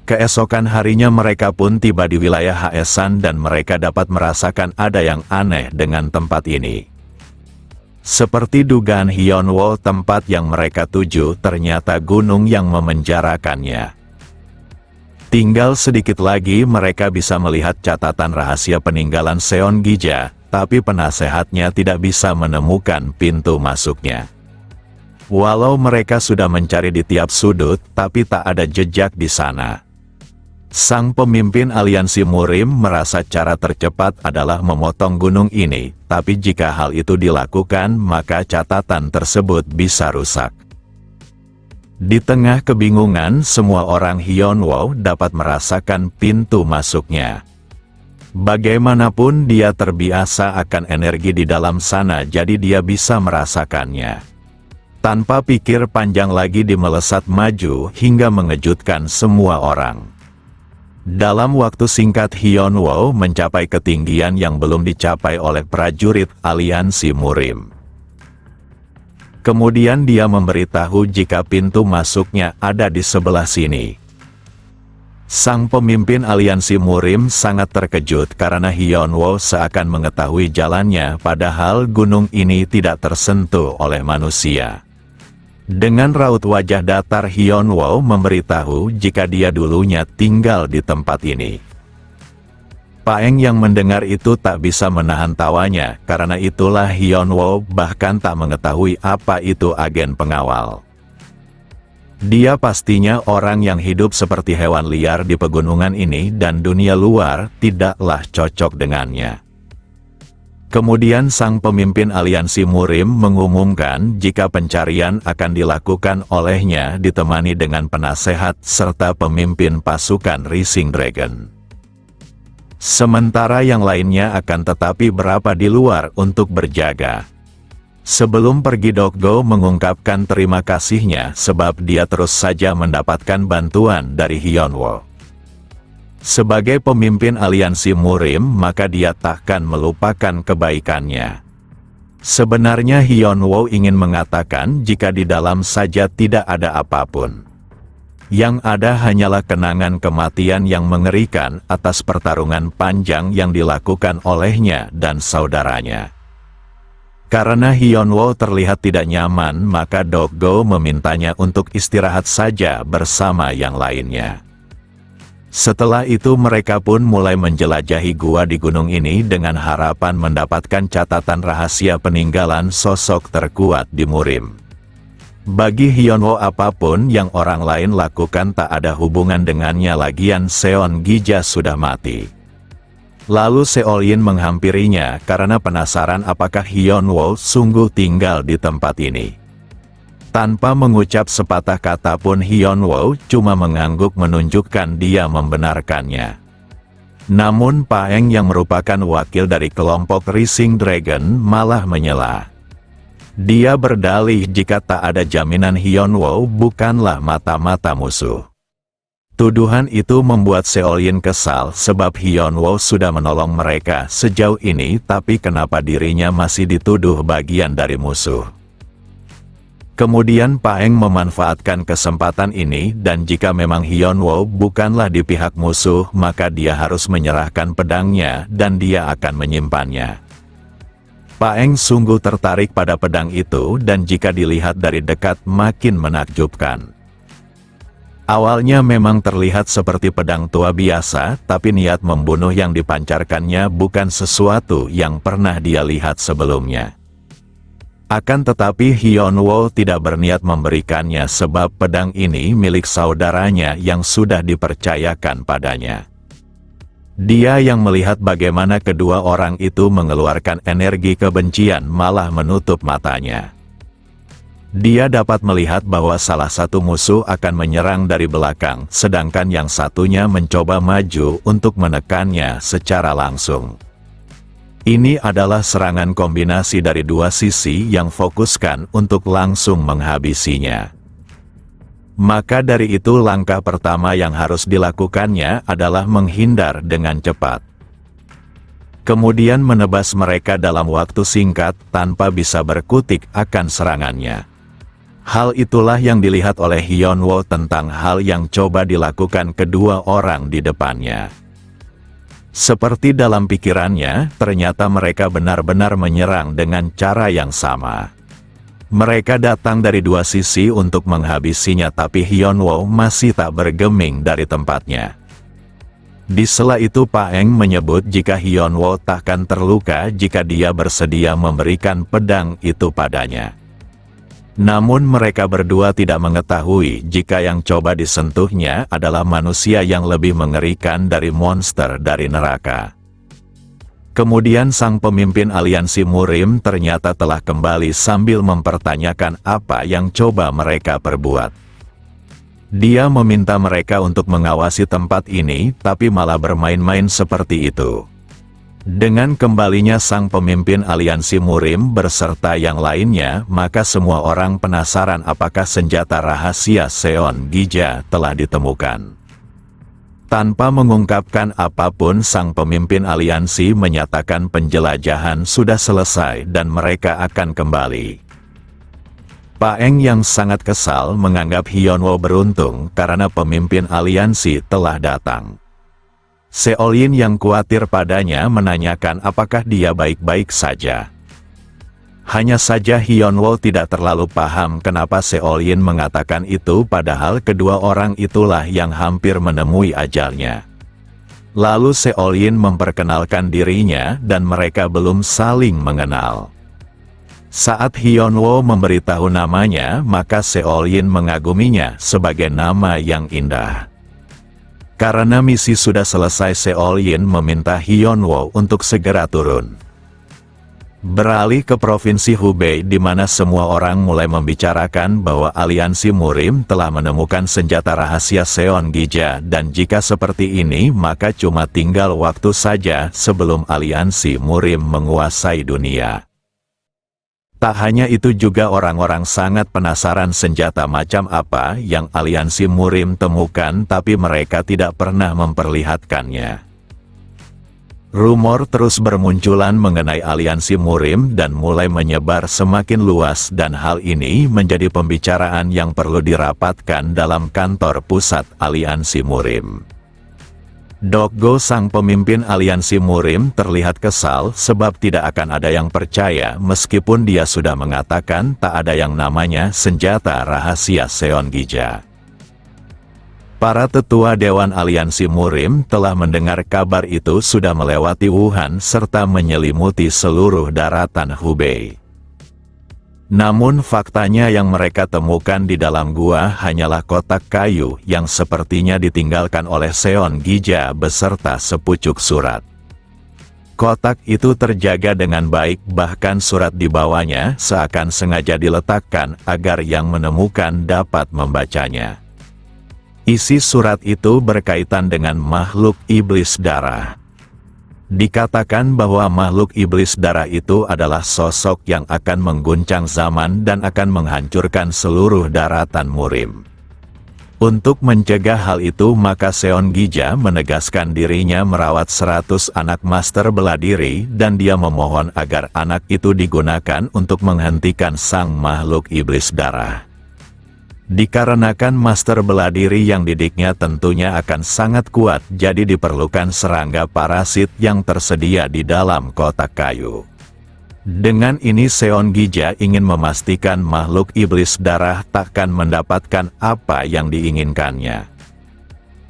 Speaker 1: Keesokan harinya mereka pun tiba di wilayah Haesan dan mereka dapat merasakan ada yang aneh dengan tempat ini. Seperti dugaan Hyunwoo, tempat yang mereka tuju ternyata gunung yang memenjarakannya. Tinggal sedikit lagi mereka bisa melihat catatan rahasia peninggalan Seongija, tapi penasehatnya tidak bisa menemukan pintu masuknya. Walau mereka sudah mencari di tiap sudut, tapi tak ada jejak di sana. Sang pemimpin aliansi Murim merasa cara tercepat adalah memotong gunung ini, tapi jika hal itu dilakukan maka catatan tersebut bisa rusak. Di tengah kebingungan, semua orang Hyunwoo dapat merasakan pintu masuknya. Bagaimanapun dia terbiasa akan energi di dalam sana, jadi dia bisa merasakannya. Tanpa pikir panjang lagi dia melesat maju hingga mengejutkan semua orang. Dalam waktu singkat Hyunwoo mencapai ketinggian yang belum dicapai oleh prajurit aliansi Murim. Kemudian dia memberitahu jika pintu masuknya ada di sebelah sini. Sang pemimpin aliansi Murim sangat terkejut karena Hyunwoo seakan mengetahui jalannya, padahal gunung ini tidak tersentuh oleh manusia. Dengan raut wajah datar Hyunwoo memberitahu jika dia dulunya tinggal di tempat ini. Paeng yang mendengar itu tak bisa menahan tawanya, karena itulah Hyunwoo bahkan tak mengetahui apa itu agen pengawal. Dia pastinya orang yang hidup seperti hewan liar di pegunungan ini dan dunia luar tidaklah cocok dengannya. Kemudian sang pemimpin aliansi Murim mengumumkan jika pencarian akan dilakukan olehnya ditemani dengan penasehat serta pemimpin pasukan Rising Dragon. Sementara yang lainnya akan tetapi berada di luar untuk berjaga. Sebelum pergi Dokgo mengungkapkan terima kasihnya sebab dia terus saja mendapatkan bantuan dari Hyunwoo. Sebagai pemimpin aliansi Murim, maka dia takkan melupakan kebaikannya. Sebenarnya Hyunwoo ingin mengatakan jika di dalam saja tidak ada apapun. Yang ada hanyalah kenangan kematian yang mengerikan atas pertarungan panjang yang dilakukan olehnya dan saudaranya. Karena Hyunwoo terlihat tidak nyaman, maka Dokgo memintanya untuk istirahat saja bersama yang lainnya. Setelah itu mereka pun mulai menjelajahi gua di gunung ini dengan harapan mendapatkan catatan rahasia peninggalan sosok terkuat di Murim. Bagi Hyunwoo apapun yang orang lain lakukan tak ada hubungan dengannya, lagian Seon Gija sudah mati. Lalu Seolin menghampirinya karena penasaran apakah Hyunwoo sungguh tinggal di tempat ini. Tanpa mengucap sepatah kata pun Hyunwoo cuma mengangguk menunjukkan dia membenarkannya. Namun Paeng yang merupakan wakil dari kelompok Rising Dragon malah menyela. Dia berdalih jika tak ada jaminan Hyunwoo bukanlah mata-mata musuh. Tuduhan itu membuat Seolin kesal sebab Hyunwoo sudah menolong mereka sejauh ini, tapi kenapa dirinya masih dituduh bagian dari musuh. Kemudian Paeng memanfaatkan kesempatan ini dan jika memang Hyunwoo bukanlah di pihak musuh, maka dia harus menyerahkan pedangnya dan dia akan menyimpannya. Paeng sungguh tertarik pada pedang itu dan jika dilihat dari dekat makin menakjubkan. Awalnya memang terlihat seperti pedang tua biasa, tapi niat membunuh yang dipancarkannya bukan sesuatu yang pernah dia lihat sebelumnya. Akan tetapi Hyunwoo tidak berniat memberikannya sebab pedang ini milik saudaranya yang sudah dipercayakan padanya. Dia yang melihat bagaimana kedua orang itu mengeluarkan energi kebencian malah menutup matanya. Dia dapat melihat bahwa salah satu musuh akan menyerang dari belakang, sedangkan yang satunya mencoba maju untuk menekannya secara langsung. Ini adalah serangan kombinasi dari dua sisi yang fokuskan untuk langsung menghabisinya. Maka dari itu langkah pertama yang harus dilakukannya adalah menghindar dengan cepat. Kemudian menebas mereka dalam waktu singkat tanpa bisa berkutik akan serangannya. Hal itulah yang dilihat oleh Hyunwoo tentang hal yang coba dilakukan kedua orang di depannya. Seperti dalam pikirannya, ternyata mereka benar-benar menyerang dengan cara yang sama. Mereka datang dari dua sisi untuk menghabisinya, tapi Hyunwoo masih tak bergeming dari tempatnya. Di sela itu Paeng menyebut jika Hyunwoo takkan terluka jika dia bersedia memberikan pedang itu padanya. Namun mereka berdua tidak mengetahui jika yang coba disentuhnya adalah manusia yang lebih mengerikan dari monster dari neraka. Kemudian sang pemimpin aliansi Murim ternyata telah kembali sambil mempertanyakan apa yang coba mereka perbuat. Dia meminta mereka untuk mengawasi tempat ini, tapi malah bermain-main seperti itu. Dengan kembalinya sang pemimpin aliansi Murim beserta yang lainnya, maka semua orang penasaran apakah senjata rahasia Seon Gija telah ditemukan. Tanpa mengungkapkan apapun, sang pemimpin aliansi menyatakan penjelajahan sudah selesai dan mereka akan kembali. Paeng yang sangat kesal menganggap Hyunwoo beruntung karena pemimpin aliansi telah datang. Seolin yang khawatir padanya menanyakan apakah dia baik-baik saja. Hanya saja Hyunwoo tidak terlalu paham kenapa Seolin mengatakan itu, padahal kedua orang itulah yang hampir menemui ajalnya. Lalu Seolin memperkenalkan dirinya dan mereka belum saling mengenal. Saat Hyunwoo memberitahu namanya, maka Seolin mengaguminya sebagai nama yang indah. Karena misi sudah selesai, Seolin meminta Hyunwoo untuk segera turun. Beralih ke Provinsi Hubei di mana semua orang mulai membicarakan bahwa aliansi Murim telah menemukan senjata rahasia Seon Gija dan jika seperti ini maka cuma tinggal waktu saja sebelum aliansi Murim menguasai dunia. Tak hanya itu juga orang-orang sangat penasaran senjata macam apa yang aliansi Murim temukan tapi mereka tidak pernah memperlihatkannya. Rumor terus bermunculan mengenai aliansi Murim dan mulai menyebar semakin luas dan hal ini menjadi pembicaraan yang perlu dirapatkan dalam kantor pusat aliansi Murim. Dokgo sang pemimpin aliansi Murim terlihat kesal sebab tidak akan ada yang percaya meskipun dia sudah mengatakan tak ada yang namanya senjata rahasia Seon Gija. Para tetua Dewan Aliansi Murim telah mendengar kabar itu sudah melewati Wuhan serta menyelimuti seluruh daratan Hubei. Namun faktanya yang mereka temukan di dalam gua hanyalah kotak kayu yang sepertinya ditinggalkan oleh Seon Gija beserta sepucuk surat. Kotak itu terjaga dengan baik bahkan surat di bawahnya seakan sengaja diletakkan agar yang menemukan dapat membacanya. Isi surat itu berkaitan dengan makhluk iblis darah. Dikatakan bahwa makhluk iblis darah itu adalah sosok yang akan mengguncang zaman dan akan menghancurkan seluruh daratan Murim. Untuk mencegah hal itu maka Seon Gija menegaskan dirinya merawat 100 anak master bela diri dan dia memohon agar anak itu digunakan untuk menghentikan sang makhluk iblis darah. Dikarenakan master bela diri yang didiknya tentunya akan sangat kuat jadi diperlukan serangga parasit yang tersedia di dalam kotak kayu. Dengan ini Seon Gija ingin memastikan makhluk iblis darah takkan mendapatkan apa yang diinginkannya.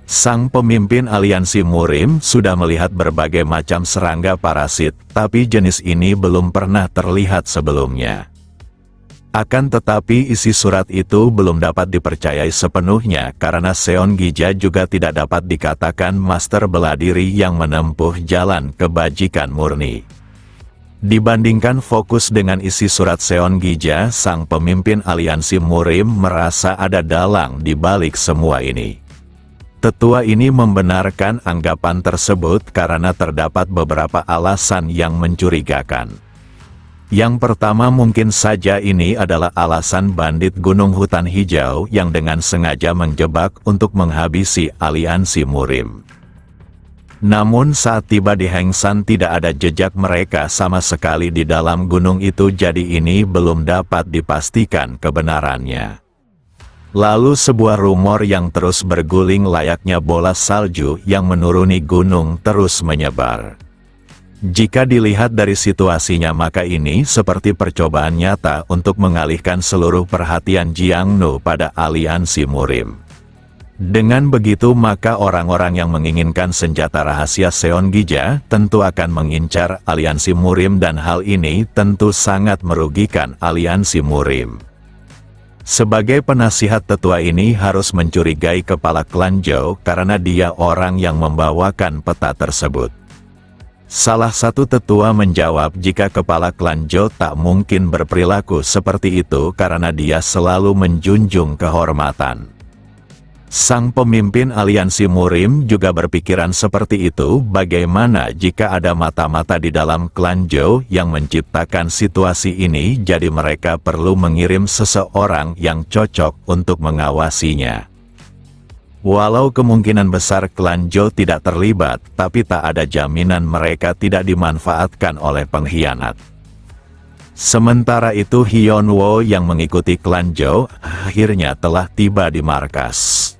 Speaker 1: Sang pemimpin aliansi Murim sudah melihat berbagai macam serangga parasit, tapi jenis ini belum pernah terlihat sebelumnya. Akan tetapi isi surat itu belum dapat dipercayai sepenuhnya karena Seon Gija juga tidak dapat dikatakan master bela diri yang menempuh jalan kebajikan murni. Dibandingkan fokus dengan isi surat Seon Gija, sang pemimpin aliansi Murim merasa ada dalang di balik semua ini. Tetua ini membenarkan anggapan tersebut karena terdapat beberapa alasan yang mencurigakan. Yang pertama mungkin saja ini adalah alasan bandit Gunung Hutan Hijau yang dengan sengaja menjebak untuk menghabisi aliansi Murim. Namun saat tiba di Hengsan tidak ada jejak mereka sama sekali di dalam gunung itu jadi ini belum dapat dipastikan kebenarannya. Lalu sebuah rumor yang terus berguling layaknya bola salju yang menuruni gunung terus menyebar. Jika dilihat dari situasinya maka ini seperti percobaan nyata untuk mengalihkan seluruh perhatian Jiangnu pada aliansi Murim. Dengan begitu maka orang-orang yang menginginkan senjata rahasia Seon Gija tentu akan mengincar aliansi Murim dan hal ini tentu sangat merugikan aliansi Murim. Sebagai penasihat tetua ini harus mencurigai kepala klan Zhou karena dia orang yang membawakan peta tersebut. Salah satu tetua menjawab jika kepala klan Zhou tak mungkin berperilaku seperti itu karena dia selalu menjunjung kehormatan. Sang pemimpin aliansi Murim juga berpikiran seperti itu, bagaimana jika ada mata-mata di dalam klan Zhou yang menciptakan situasi ini jadi mereka perlu mengirim seseorang yang cocok untuk mengawasinya. Walau kemungkinan besar klan Zhou tidak terlibat, tapi tak ada jaminan mereka tidak dimanfaatkan oleh pengkhianat. Sementara itu Hyun Woo yang mengikuti klan Zhou akhirnya telah tiba di markas.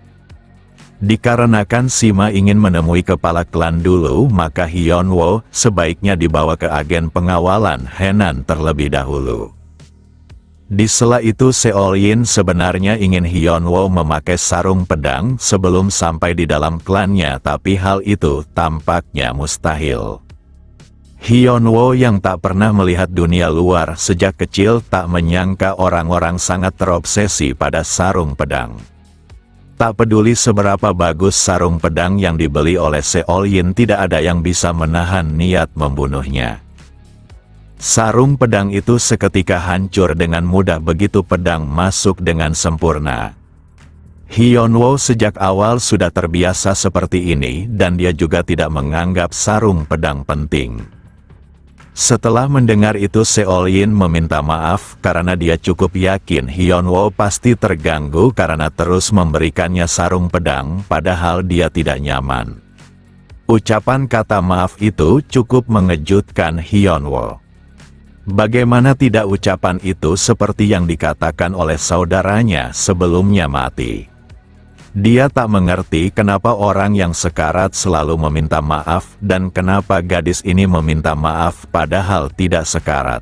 Speaker 1: Dikarenakan Sima ingin menemui kepala klan dulu, maka Hyun Woo sebaiknya dibawa ke agen pengawalan Henan terlebih dahulu. Di sela itu Seol Yin sebenarnya ingin Hyun Woo memakai sarung pedang sebelum sampai di dalam klannya, tapi hal itu tampaknya mustahil. Hyun Woo yang tak pernah melihat dunia luar sejak kecil tak menyangka orang-orang sangat terobsesi pada sarung pedang. Tak peduli seberapa bagus sarung pedang yang dibeli oleh Seol Yin, tidak ada yang bisa menahan niat membunuhnya. Sarung pedang itu seketika hancur dengan mudah begitu pedang masuk dengan sempurna. Hyunwoo sejak awal sudah terbiasa seperti ini dan dia juga tidak menganggap sarung pedang penting. Setelah mendengar itu Seol-in meminta maaf karena dia cukup yakin Hyunwoo pasti terganggu karena terus memberikannya sarung pedang padahal dia tidak nyaman. Ucapan kata maaf itu cukup mengejutkan Hyunwoo. Bagaimana tidak ucapan itu seperti yang dikatakan oleh saudaranya sebelumnya mati. Dia tak mengerti kenapa orang yang sekarat selalu meminta maaf dan kenapa gadis ini meminta maaf padahal tidak sekarat.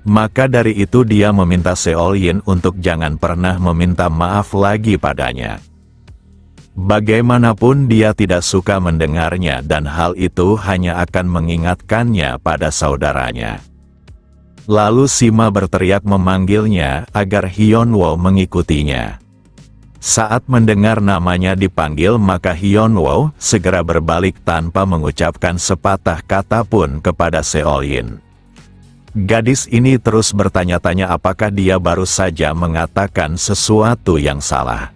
Speaker 1: Maka dari itu dia meminta Seol-in untuk jangan pernah meminta maaf lagi padanya. Bagaimanapun dia tidak suka mendengarnya dan hal itu hanya akan mengingatkannya pada saudaranya. Lalu Sima berteriak memanggilnya agar Hyunwoo mengikutinya. Saat mendengar namanya dipanggil maka Hyunwoo segera berbalik tanpa mengucapkan sepatah kata pun kepada Seol-in. Gadis ini terus bertanya-tanya apakah dia baru saja mengatakan sesuatu yang salah.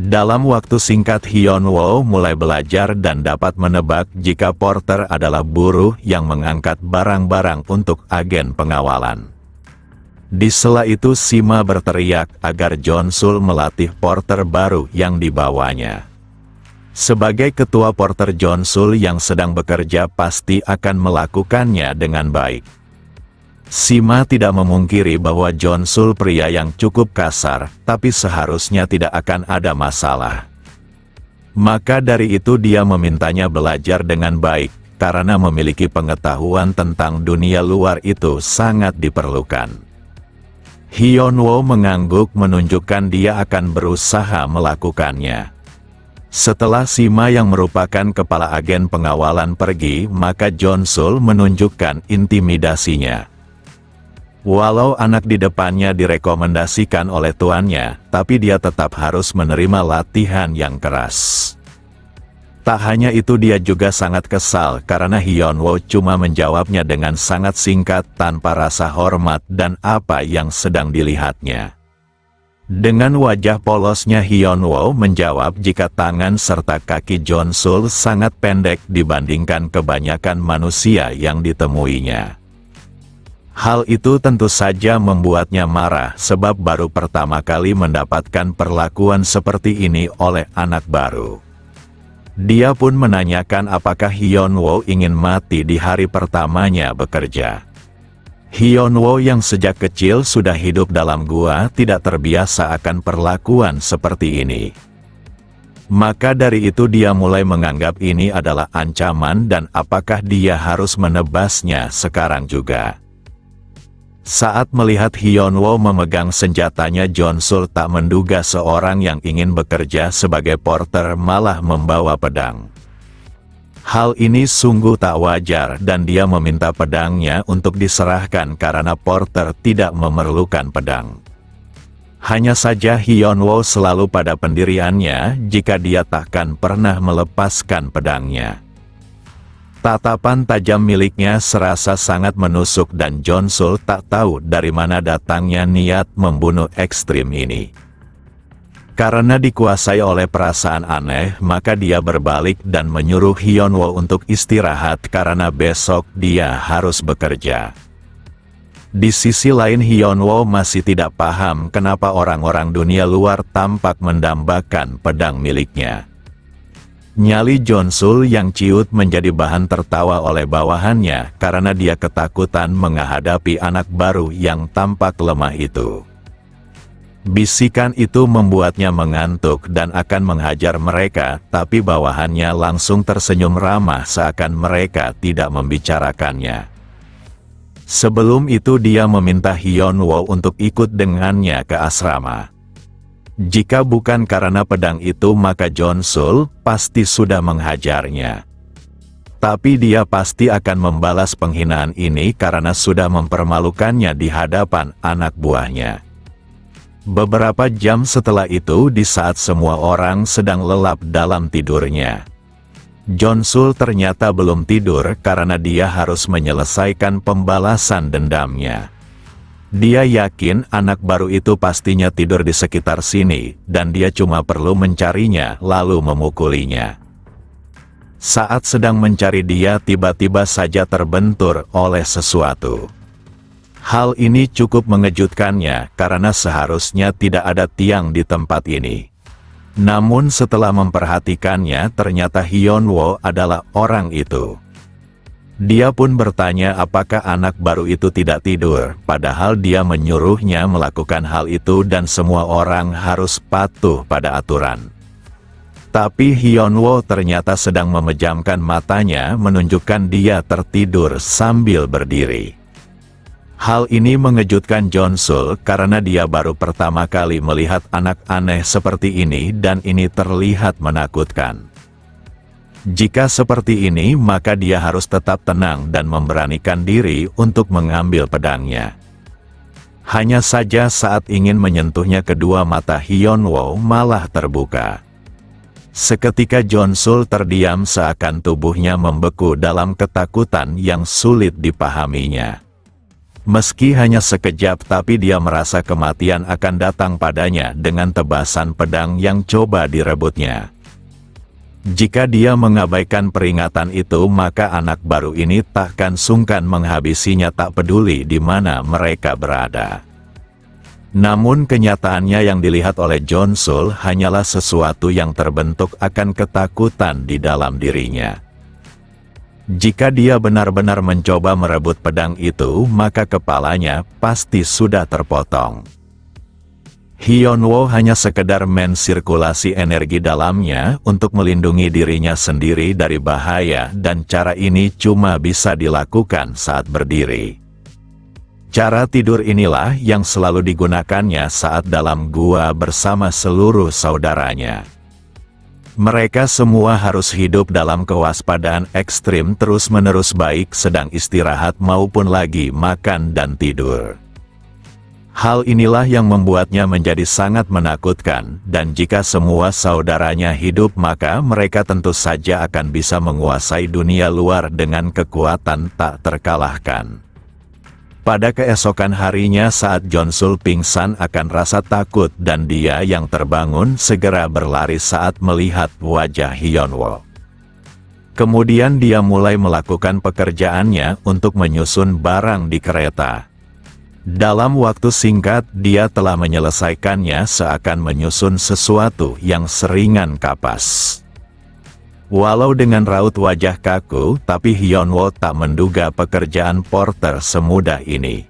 Speaker 1: Dalam waktu singkat Hyunwoo mulai belajar dan dapat menebak jika porter adalah buruh yang mengangkat barang-barang untuk agen pengawalan. Di sela itu Sima berteriak agar Jonsul melatih porter baru yang dibawanya. Sebagai ketua porter Jonsul yang sedang bekerja pasti akan melakukannya dengan baik. Sima tidak memungkiri bahwa Jonsul pria yang cukup kasar, tapi seharusnya tidak akan ada masalah. Maka dari itu dia memintanya belajar dengan baik, karena memiliki pengetahuan tentang dunia luar itu sangat diperlukan. Hyunwoo mengangguk menunjukkan dia akan berusaha melakukannya. Setelah Sima yang merupakan kepala agen pengawalan pergi, maka Jonsul menunjukkan intimidasinya. Walau anak di depannya direkomendasikan oleh tuannya, tapi dia tetap harus menerima latihan yang keras. Tak hanya itu dia juga sangat kesal karena Hyunwoo cuma menjawabnya dengan sangat singkat tanpa rasa hormat dan apa yang sedang dilihatnya. Dengan wajah polosnya Hyunwoo menjawab jika tangan serta kaki Jonsul sangat pendek dibandingkan kebanyakan manusia yang ditemuinya. Hal itu tentu saja membuatnya marah sebab baru pertama kali mendapatkan perlakuan seperti ini oleh anak baru. Dia pun menanyakan apakah Hyunwoo ingin mati di hari pertamanya bekerja. Hyunwoo yang sejak kecil sudah hidup dalam gua tidak terbiasa akan perlakuan seperti ini. Maka dari itu dia mulai menganggap ini adalah ancaman dan apakah dia harus menebasnya sekarang juga. Saat melihat Hyunwoo memegang senjatanya, Jonsul tak menduga seorang yang ingin bekerja sebagai porter malah membawa pedang. Hal ini sungguh tak wajar dan dia meminta pedangnya untuk diserahkan karena porter tidak memerlukan pedang. Hanya saja Hyunwoo selalu pada pendiriannya jika dia takkan pernah melepaskan pedangnya. Tatapan tajam miliknya serasa sangat menusuk dan Jonsul tak tahu dari mana datangnya niat membunuh ekstrim ini. Karena dikuasai oleh perasaan aneh, maka dia berbalik dan menyuruh Hyunwoo untuk istirahat karena besok dia harus bekerja. Di sisi lain Hyunwoo masih tidak paham kenapa orang-orang dunia luar tampak mendambakan pedang miliknya. Nyali Jonsul yang ciut menjadi bahan tertawa oleh bawahannya karena dia ketakutan menghadapi anak baru yang tampak lemah itu. Bisikan itu membuatnya mengantuk dan akan menghajar mereka, tapi bawahannya langsung tersenyum ramah seakan mereka tidak membicarakannya. Sebelum itu dia meminta Hyunwoo untuk ikut dengannya ke asrama. Jika bukan karena pedang itu maka Jonsul pasti sudah menghajarnya. Tapi dia pasti akan membalas penghinaan ini karena sudah mempermalukannya di hadapan anak buahnya. Beberapa jam setelah itu di saat semua orang sedang lelap dalam tidurnya, Jonsul ternyata belum tidur karena dia harus menyelesaikan pembalasan dendamnya. Dia yakin anak baru itu pastinya tidur di sekitar sini, dan dia cuma perlu mencarinya lalu memukulinya. Saat sedang mencari dia tiba-tiba saja terbentur oleh sesuatu. Hal ini cukup mengejutkannya karena seharusnya tidak ada tiang di tempat ini. Namun setelah memperhatikannya ternyata Hyunwoo adalah orang itu. Dia pun bertanya apakah anak baru itu tidak tidur, padahal dia menyuruhnya melakukan hal itu dan semua orang harus patuh pada aturan. Tapi Hyunwoo ternyata sedang memejamkan matanya menunjukkan dia tertidur sambil berdiri. Hal ini mengejutkan Jonsul karena dia baru pertama kali melihat anak aneh seperti ini dan ini terlihat menakutkan. Jika seperti ini maka dia harus tetap tenang dan memberanikan diri untuk mengambil pedangnya. Hanya saja saat ingin menyentuhnya kedua mata Hyunwoo malah terbuka. Seketika Jonsul terdiam seakan tubuhnya membeku dalam ketakutan yang sulit dipahaminya. Meski hanya sekejap tapi dia merasa kematian akan datang padanya dengan tebasan pedang yang coba direbutnya. Jika dia mengabaikan peringatan itu maka anak baru ini takkan sungkan menghabisinya tak peduli di mana mereka berada. Namun kenyataannya yang dilihat oleh Jonsul hanyalah sesuatu yang terbentuk akan ketakutan di dalam dirinya. Jika dia benar-benar mencoba merebut pedang itu, maka kepalanya pasti sudah terpotong. Hyunwoo hanya sekedar mensirkulasi energi dalamnya untuk melindungi dirinya sendiri dari bahaya dan cara ini cuma bisa dilakukan saat berdiri. Cara tidur inilah yang selalu digunakannya saat dalam gua bersama seluruh saudaranya. Mereka semua harus hidup dalam kewaspadaan ekstrim terus-menerus baik sedang istirahat maupun lagi makan dan tidur. Hal inilah yang membuatnya menjadi sangat menakutkan, dan jika semua saudaranya hidup maka mereka tentu saja akan bisa menguasai dunia luar dengan kekuatan tak terkalahkan. Pada keesokan harinya saat Jonsul pingsan akan rasa takut dan dia yang terbangun segera berlari saat melihat wajah Hyunwoo. Kemudian dia mulai melakukan pekerjaannya untuk menyusun barang di kereta. Dalam waktu singkat dia telah menyelesaikannya seakan menyusun sesuatu yang seringan kapas. Walau dengan raut wajah kaku, tapi Hyunwoo tak menduga pekerjaan porter semudah ini.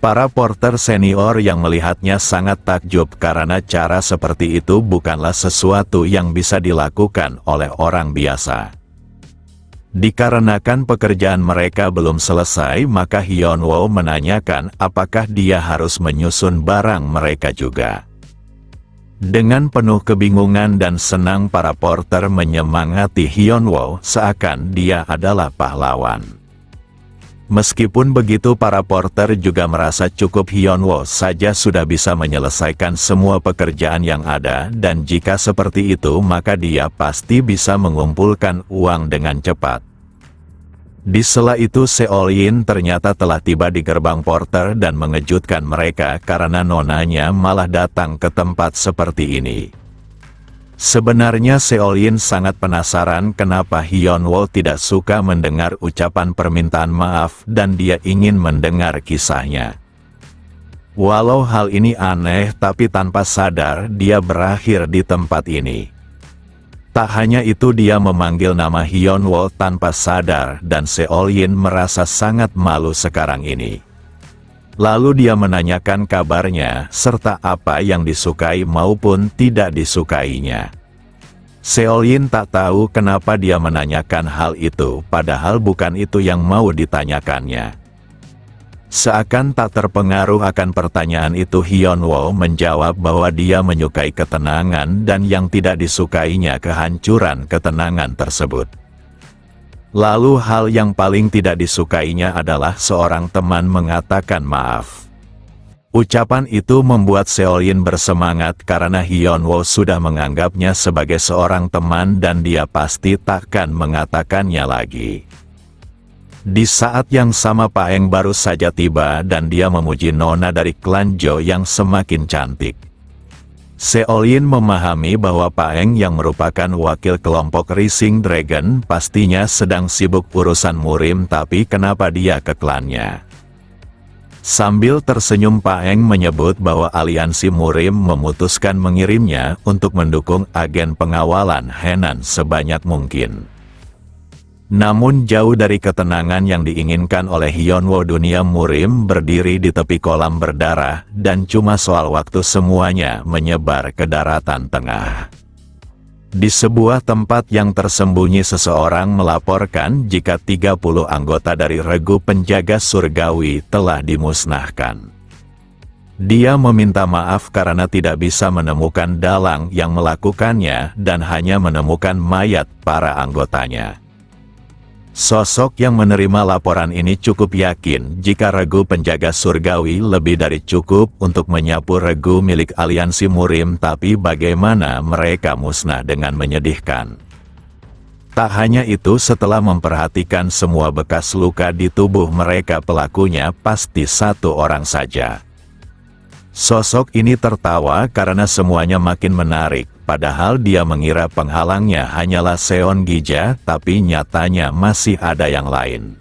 Speaker 1: Para porter senior yang melihatnya sangat takjub karena cara seperti itu bukanlah sesuatu yang bisa dilakukan oleh orang biasa. Dikarenakan pekerjaan mereka belum selesai, maka Hyunwoo menanyakan apakah dia harus menyusun barang mereka juga. Dengan penuh kebingungan dan senang para porter menyemangati Hyunwoo seakan dia adalah pahlawan. Meskipun begitu para porter juga merasa cukup Hyunwoo saja sudah bisa menyelesaikan semua pekerjaan yang ada dan jika seperti itu maka dia pasti bisa mengumpulkan uang dengan cepat. Di sela itu Seolin ternyata telah tiba di gerbang porter dan mengejutkan mereka karena nonanya malah datang ke tempat seperti ini. Sebenarnya Seolin sangat penasaran kenapa Hyunwoo tidak suka mendengar ucapan permintaan maaf dan dia ingin mendengar kisahnya. Walau hal ini aneh tapi tanpa sadar dia berakhir di tempat ini. Tak hanya itu dia memanggil nama Hyunwoo tanpa sadar dan Seolin merasa sangat malu sekarang ini. Lalu dia menanyakan kabarnya serta apa yang disukai maupun tidak disukainya. Seolin tak tahu kenapa dia menanyakan hal itu padahal bukan itu yang mau ditanyakannya. Seakan tak terpengaruh akan pertanyaan itu Hyunwoo menjawab bahwa dia menyukai ketenangan dan yang tidak disukainya kehancuran ketenangan tersebut. Lalu hal yang paling tidak disukainya adalah seorang teman mengatakan maaf. Ucapan itu membuat Seolin bersemangat karena Hyunwoo sudah menganggapnya sebagai seorang teman dan dia pasti takkan mengatakannya lagi. Di saat yang sama Paeng baru saja tiba dan dia memuji nona dari klan Jo yang semakin cantik. Seolin memahami bahwa Paeng yang merupakan wakil kelompok Rising Dragon pastinya sedang sibuk urusan murim, tapi kenapa dia ke klannya? Sambil tersenyum Paeng menyebut bahwa aliansi murim memutuskan mengirimnya untuk mendukung agen pengawalan Henan sebanyak mungkin. Namun jauh dari ketenangan yang diinginkan oleh Hyunwoo, dunia murim berdiri di tepi kolam berdarah dan cuma soal waktu semuanya menyebar ke daratan tengah. Di sebuah tempat yang tersembunyi seseorang melaporkan jika 30 anggota dari regu penjaga surgawi telah dimusnahkan. Dia meminta maaf karena tidak bisa menemukan dalang yang melakukannya dan hanya menemukan mayat para anggotanya. Sosok yang menerima laporan ini cukup yakin jika regu penjaga surgawi lebih dari cukup untuk menyapu regu milik aliansi murim, tapi bagaimana mereka musnah dengan menyedihkan. Tak hanya itu, setelah memperhatikan semua bekas luka di tubuh mereka, pelakunya pasti satu orang saja. Sosok ini tertawa karena semuanya makin menarik, padahal dia mengira penghalangnya hanyalah Seon Gija, tapi nyatanya masih ada yang lain.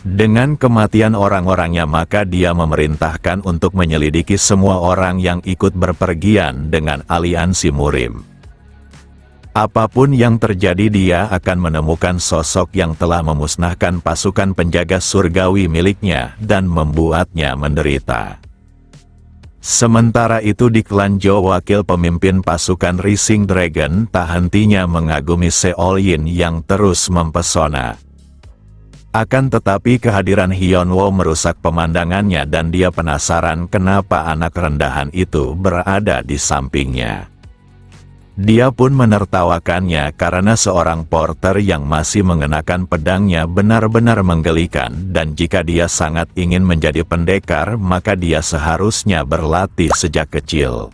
Speaker 1: Dengan kematian orang-orangnya, maka dia memerintahkan untuk menyelidiki semua orang yang ikut berpergian dengan aliansi murim. Apapun yang terjadi, dia akan menemukan sosok yang telah memusnahkan pasukan penjaga surgawi miliknya dan membuatnya menderita. Sementara itu di klan Jo, wakil pemimpin pasukan Rising Dragon tak hentinya mengagumi Seolin yang terus mempesona. Akan tetapi kehadiran Hyunwoo merusak pemandangannya dan dia penasaran kenapa anak rendahan itu berada di sampingnya. Dia pun menertawakannya karena seorang porter yang masih mengenakan pedangnya benar-benar menggelikan, dan jika dia sangat ingin menjadi pendekar maka dia seharusnya berlatih sejak kecil.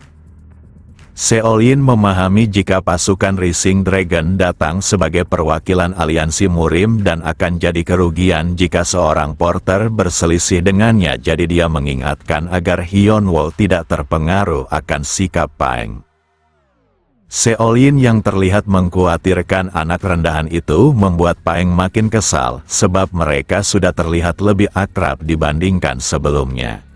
Speaker 1: Seolin memahami jika pasukan Rising Dragon datang sebagai perwakilan aliansi murim dan akan jadi kerugian jika seorang porter berselisih dengannya, jadi dia mengingatkan agar Hyunwoo tidak terpengaruh akan sikap Paeng. Seolin yang terlihat mengkhawatirkan anak rendahan itu membuat Paeng makin kesal, sebab mereka sudah terlihat lebih akrab dibandingkan sebelumnya.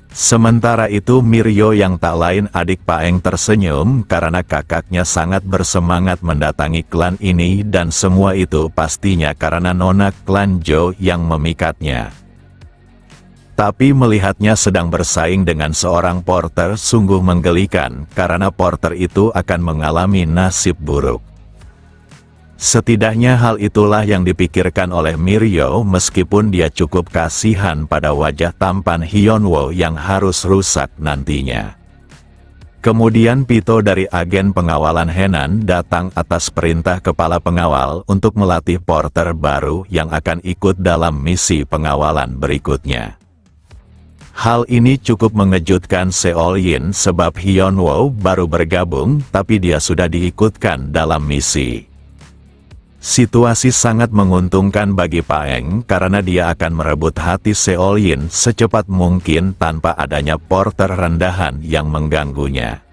Speaker 1: Sementara itu Miryo yang tak lain adik Paeng tersenyum karena kakaknya sangat bersemangat mendatangi klan ini, dan semua itu pastinya karena nona klan Jo yang memikatnya. Tapi melihatnya sedang bersaing dengan seorang porter sungguh menggelikan, karena porter itu akan mengalami nasib buruk. Setidaknya hal itulah yang dipikirkan oleh Miryo, meskipun dia cukup kasihan pada wajah tampan Hyunwoo yang harus rusak nantinya. Kemudian Pito dari agen pengawalan Henan datang atas perintah kepala pengawal untuk melatih porter baru yang akan ikut dalam misi pengawalan berikutnya. Hal ini cukup mengejutkan Seolin sebab Hyunwoo baru bergabung tapi dia sudah diikutkan dalam misi. Situasi sangat menguntungkan bagi Paeng karena dia akan merebut hati Seolin secepat mungkin tanpa adanya porter rendahan yang mengganggunya.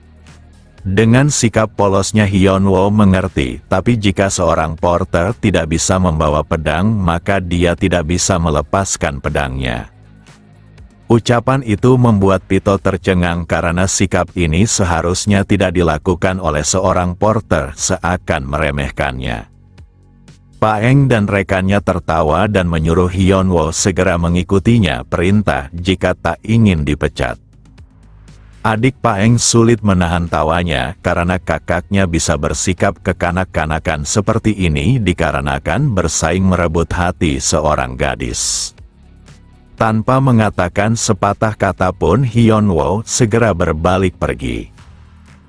Speaker 1: Dengan sikap polosnya Hyunwoo mengerti, tapi jika seorang porter tidak bisa membawa pedang maka dia tidak bisa melepaskan pedangnya. Ucapan itu membuat Pito tercengang karena sikap ini seharusnya tidak dilakukan oleh seorang porter, seakan meremehkannya. Paeng dan rekannya tertawa dan menyuruh Hyunwoo segera mengikutinya perintah jika tak ingin dipecat. Adik Paeng sulit menahan tawanya karena kakaknya bisa bersikap kekanak-kanakan seperti ini dikarenakan bersaing merebut hati seorang gadis. Tanpa mengatakan sepatah kata pun Hyunwoo segera berbalik pergi.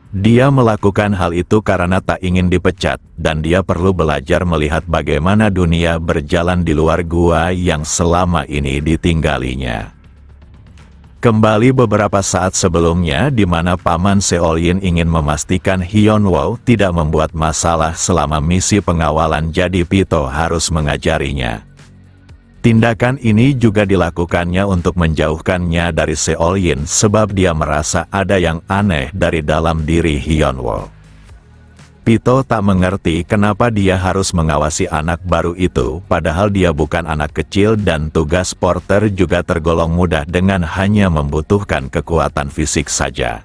Speaker 1: Dia melakukan hal itu karena tak ingin dipecat, dan dia perlu belajar melihat bagaimana dunia berjalan di luar gua yang selama ini ditinggalinya. Kembali beberapa saat sebelumnya di mana Paman Seolin ingin memastikan Hyunwoo tidak membuat masalah selama misi pengawalan, jadi Pito harus mengajarinya. Tindakan ini juga dilakukannya untuk menjauhkannya dari Seolin sebab dia merasa ada yang aneh dari dalam diri Hyunwoo. Pito tak mengerti kenapa dia harus mengawasi anak baru itu, padahal dia bukan anak kecil dan tugas porter juga tergolong mudah dengan hanya membutuhkan kekuatan fisik saja.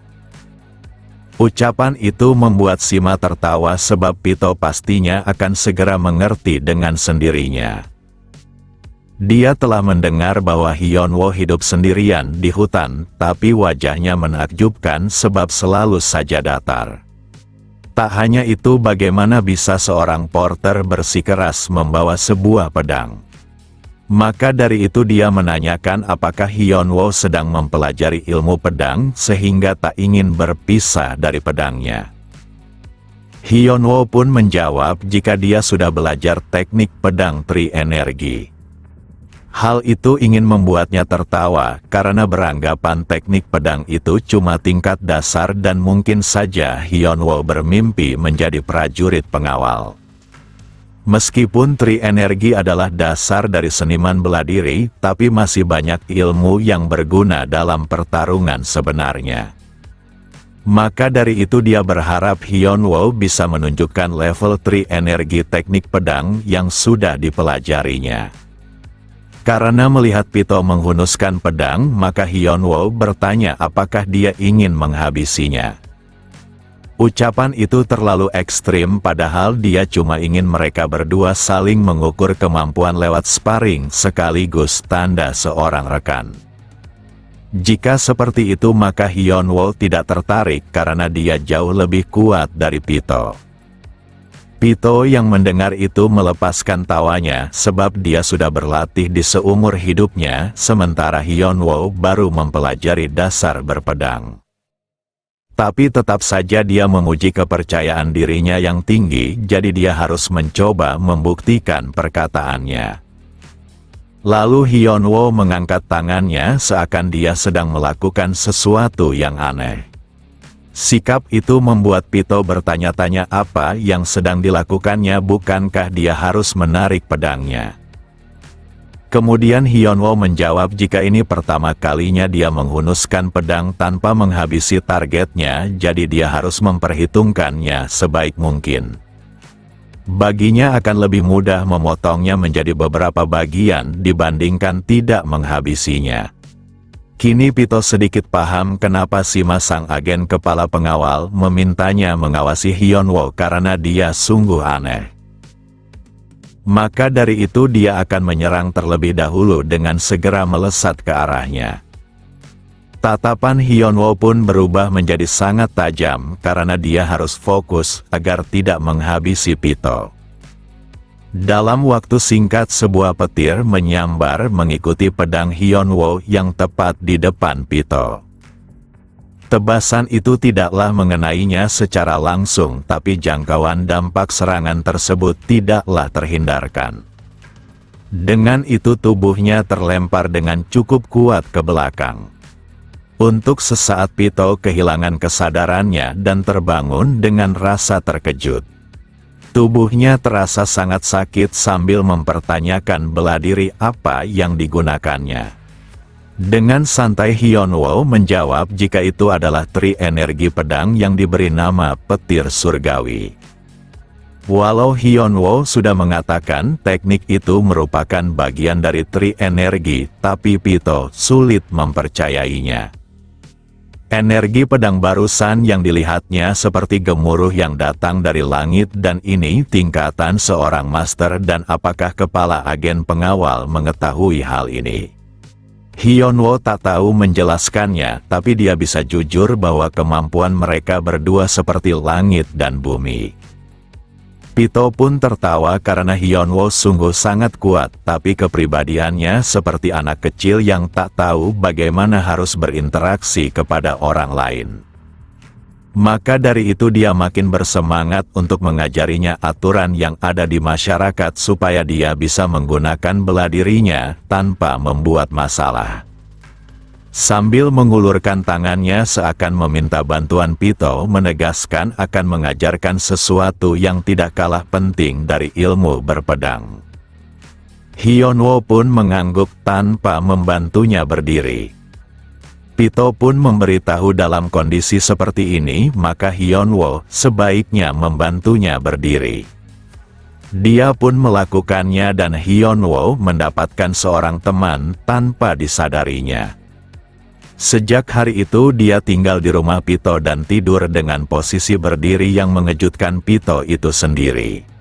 Speaker 1: Ucapan itu membuat Sima tertawa sebab Pito pastinya akan segera mengerti dengan sendirinya. Dia telah mendengar bahwa Hyunwoo hidup sendirian di hutan, tapi wajahnya menakjubkan sebab selalu saja datar. Tak hanya itu, bagaimana bisa seorang porter bersikeras membawa sebuah pedang? Maka dari itu dia menanyakan apakah Hyunwoo sedang mempelajari ilmu pedang sehingga tak ingin berpisah dari pedangnya. Hyunwoo pun menjawab jika dia sudah belajar teknik pedang Tri Energi. Hal itu ingin membuatnya tertawa, karena beranggapan teknik pedang itu cuma tingkat dasar dan mungkin saja Hyunwoo bermimpi menjadi prajurit pengawal. Meskipun Tri Energi adalah dasar dari seniman bela diri, tapi masih banyak ilmu yang berguna dalam pertarungan sebenarnya. Maka dari itu dia berharap Hyunwoo bisa menunjukkan level Tri Energi teknik pedang yang sudah dipelajarinya. Karena melihat Pito menghunuskan pedang, maka Hyunwoo bertanya apakah dia ingin menghabisinya. Ucapan itu terlalu ekstrim, padahal dia cuma ingin mereka berdua saling mengukur kemampuan lewat sparring sekaligus tanda seorang rekan. Jika seperti itu maka Hyunwoo tidak tertarik karena dia jauh lebih kuat dari Pito. Pito yang mendengar itu melepaskan tawanya sebab dia sudah berlatih di seumur hidupnya, sementara Hyunwoo baru mempelajari dasar berpedang. Tapi tetap saja dia memuji kepercayaan dirinya yang tinggi, jadi dia harus mencoba membuktikan perkataannya. Lalu Hyunwoo mengangkat tangannya seakan dia sedang melakukan sesuatu yang aneh. Sikap itu membuat Pito bertanya-tanya apa yang sedang dilakukannya, bukankah dia harus menarik pedangnya. Kemudian Hyunwoo menjawab jika ini pertama kalinya dia menghunuskan pedang tanpa menghabisi targetnya, jadi dia harus memperhitungkannya sebaik mungkin. Baginya akan lebih mudah memotongnya menjadi beberapa bagian dibandingkan tidak menghabisinya. Kini Pito sedikit paham kenapa Sima sang agen kepala pengawal memintanya mengawasi Hyunwoo karena dia sungguh aneh. Maka dari itu dia akan menyerang terlebih dahulu dengan segera melesat ke arahnya. Tatapan Hyunwoo pun berubah menjadi sangat tajam karena dia harus fokus agar tidak menghabisi Pito. Dalam waktu singkat sebuah petir menyambar mengikuti pedang Hyunwoo yang tepat di depan Pito. Tebasan itu tidaklah mengenainya secara langsung, tapi jangkauan dampak serangan tersebut tidaklah terhindarkan. Dengan itu tubuhnya terlempar dengan cukup kuat ke belakang. Untuk sesaat Pito kehilangan kesadarannya dan terbangun dengan rasa terkejut. Tubuhnya terasa sangat sakit sambil mempertanyakan bela diri apa yang digunakannya. Dengan santai Hyunwoo menjawab jika itu adalah Tri Energi pedang yang diberi nama petir surgawi. Walau Hyunwoo sudah mengatakan teknik itu merupakan bagian dari Tri Energi, tapi Pito sulit mempercayainya. Energi pedang barusan yang dilihatnya seperti gemuruh yang datang dari langit, dan ini tingkatan seorang master, dan apakah kepala agen pengawal mengetahui hal ini? Hyunwoo tak tahu menjelaskannya, tapi dia bisa jujur bahwa kemampuan mereka berdua seperti langit dan bumi. Pito pun tertawa karena Hyunwoo sungguh sangat kuat, tapi kepribadiannya seperti anak kecil yang tak tahu bagaimana harus berinteraksi kepada orang lain. Maka dari itu dia makin bersemangat untuk mengajarinya aturan yang ada di masyarakat supaya dia bisa menggunakan bela dirinya tanpa membuat masalah. Sambil mengulurkan tangannya seakan meminta bantuan, Pito menegaskan akan mengajarkan sesuatu yang tidak kalah penting dari ilmu berpedang. Hyunwoo pun mengangguk tanpa membantunya berdiri. Pito pun memberitahu dalam kondisi seperti ini maka Hyunwoo sebaiknya membantunya berdiri. Dia pun melakukannya dan Hyunwoo mendapatkan seorang teman tanpa disadarinya. Sejak hari itu dia tinggal di rumah Pito dan tidur dengan posisi berdiri yang mengejutkan Pito itu sendiri.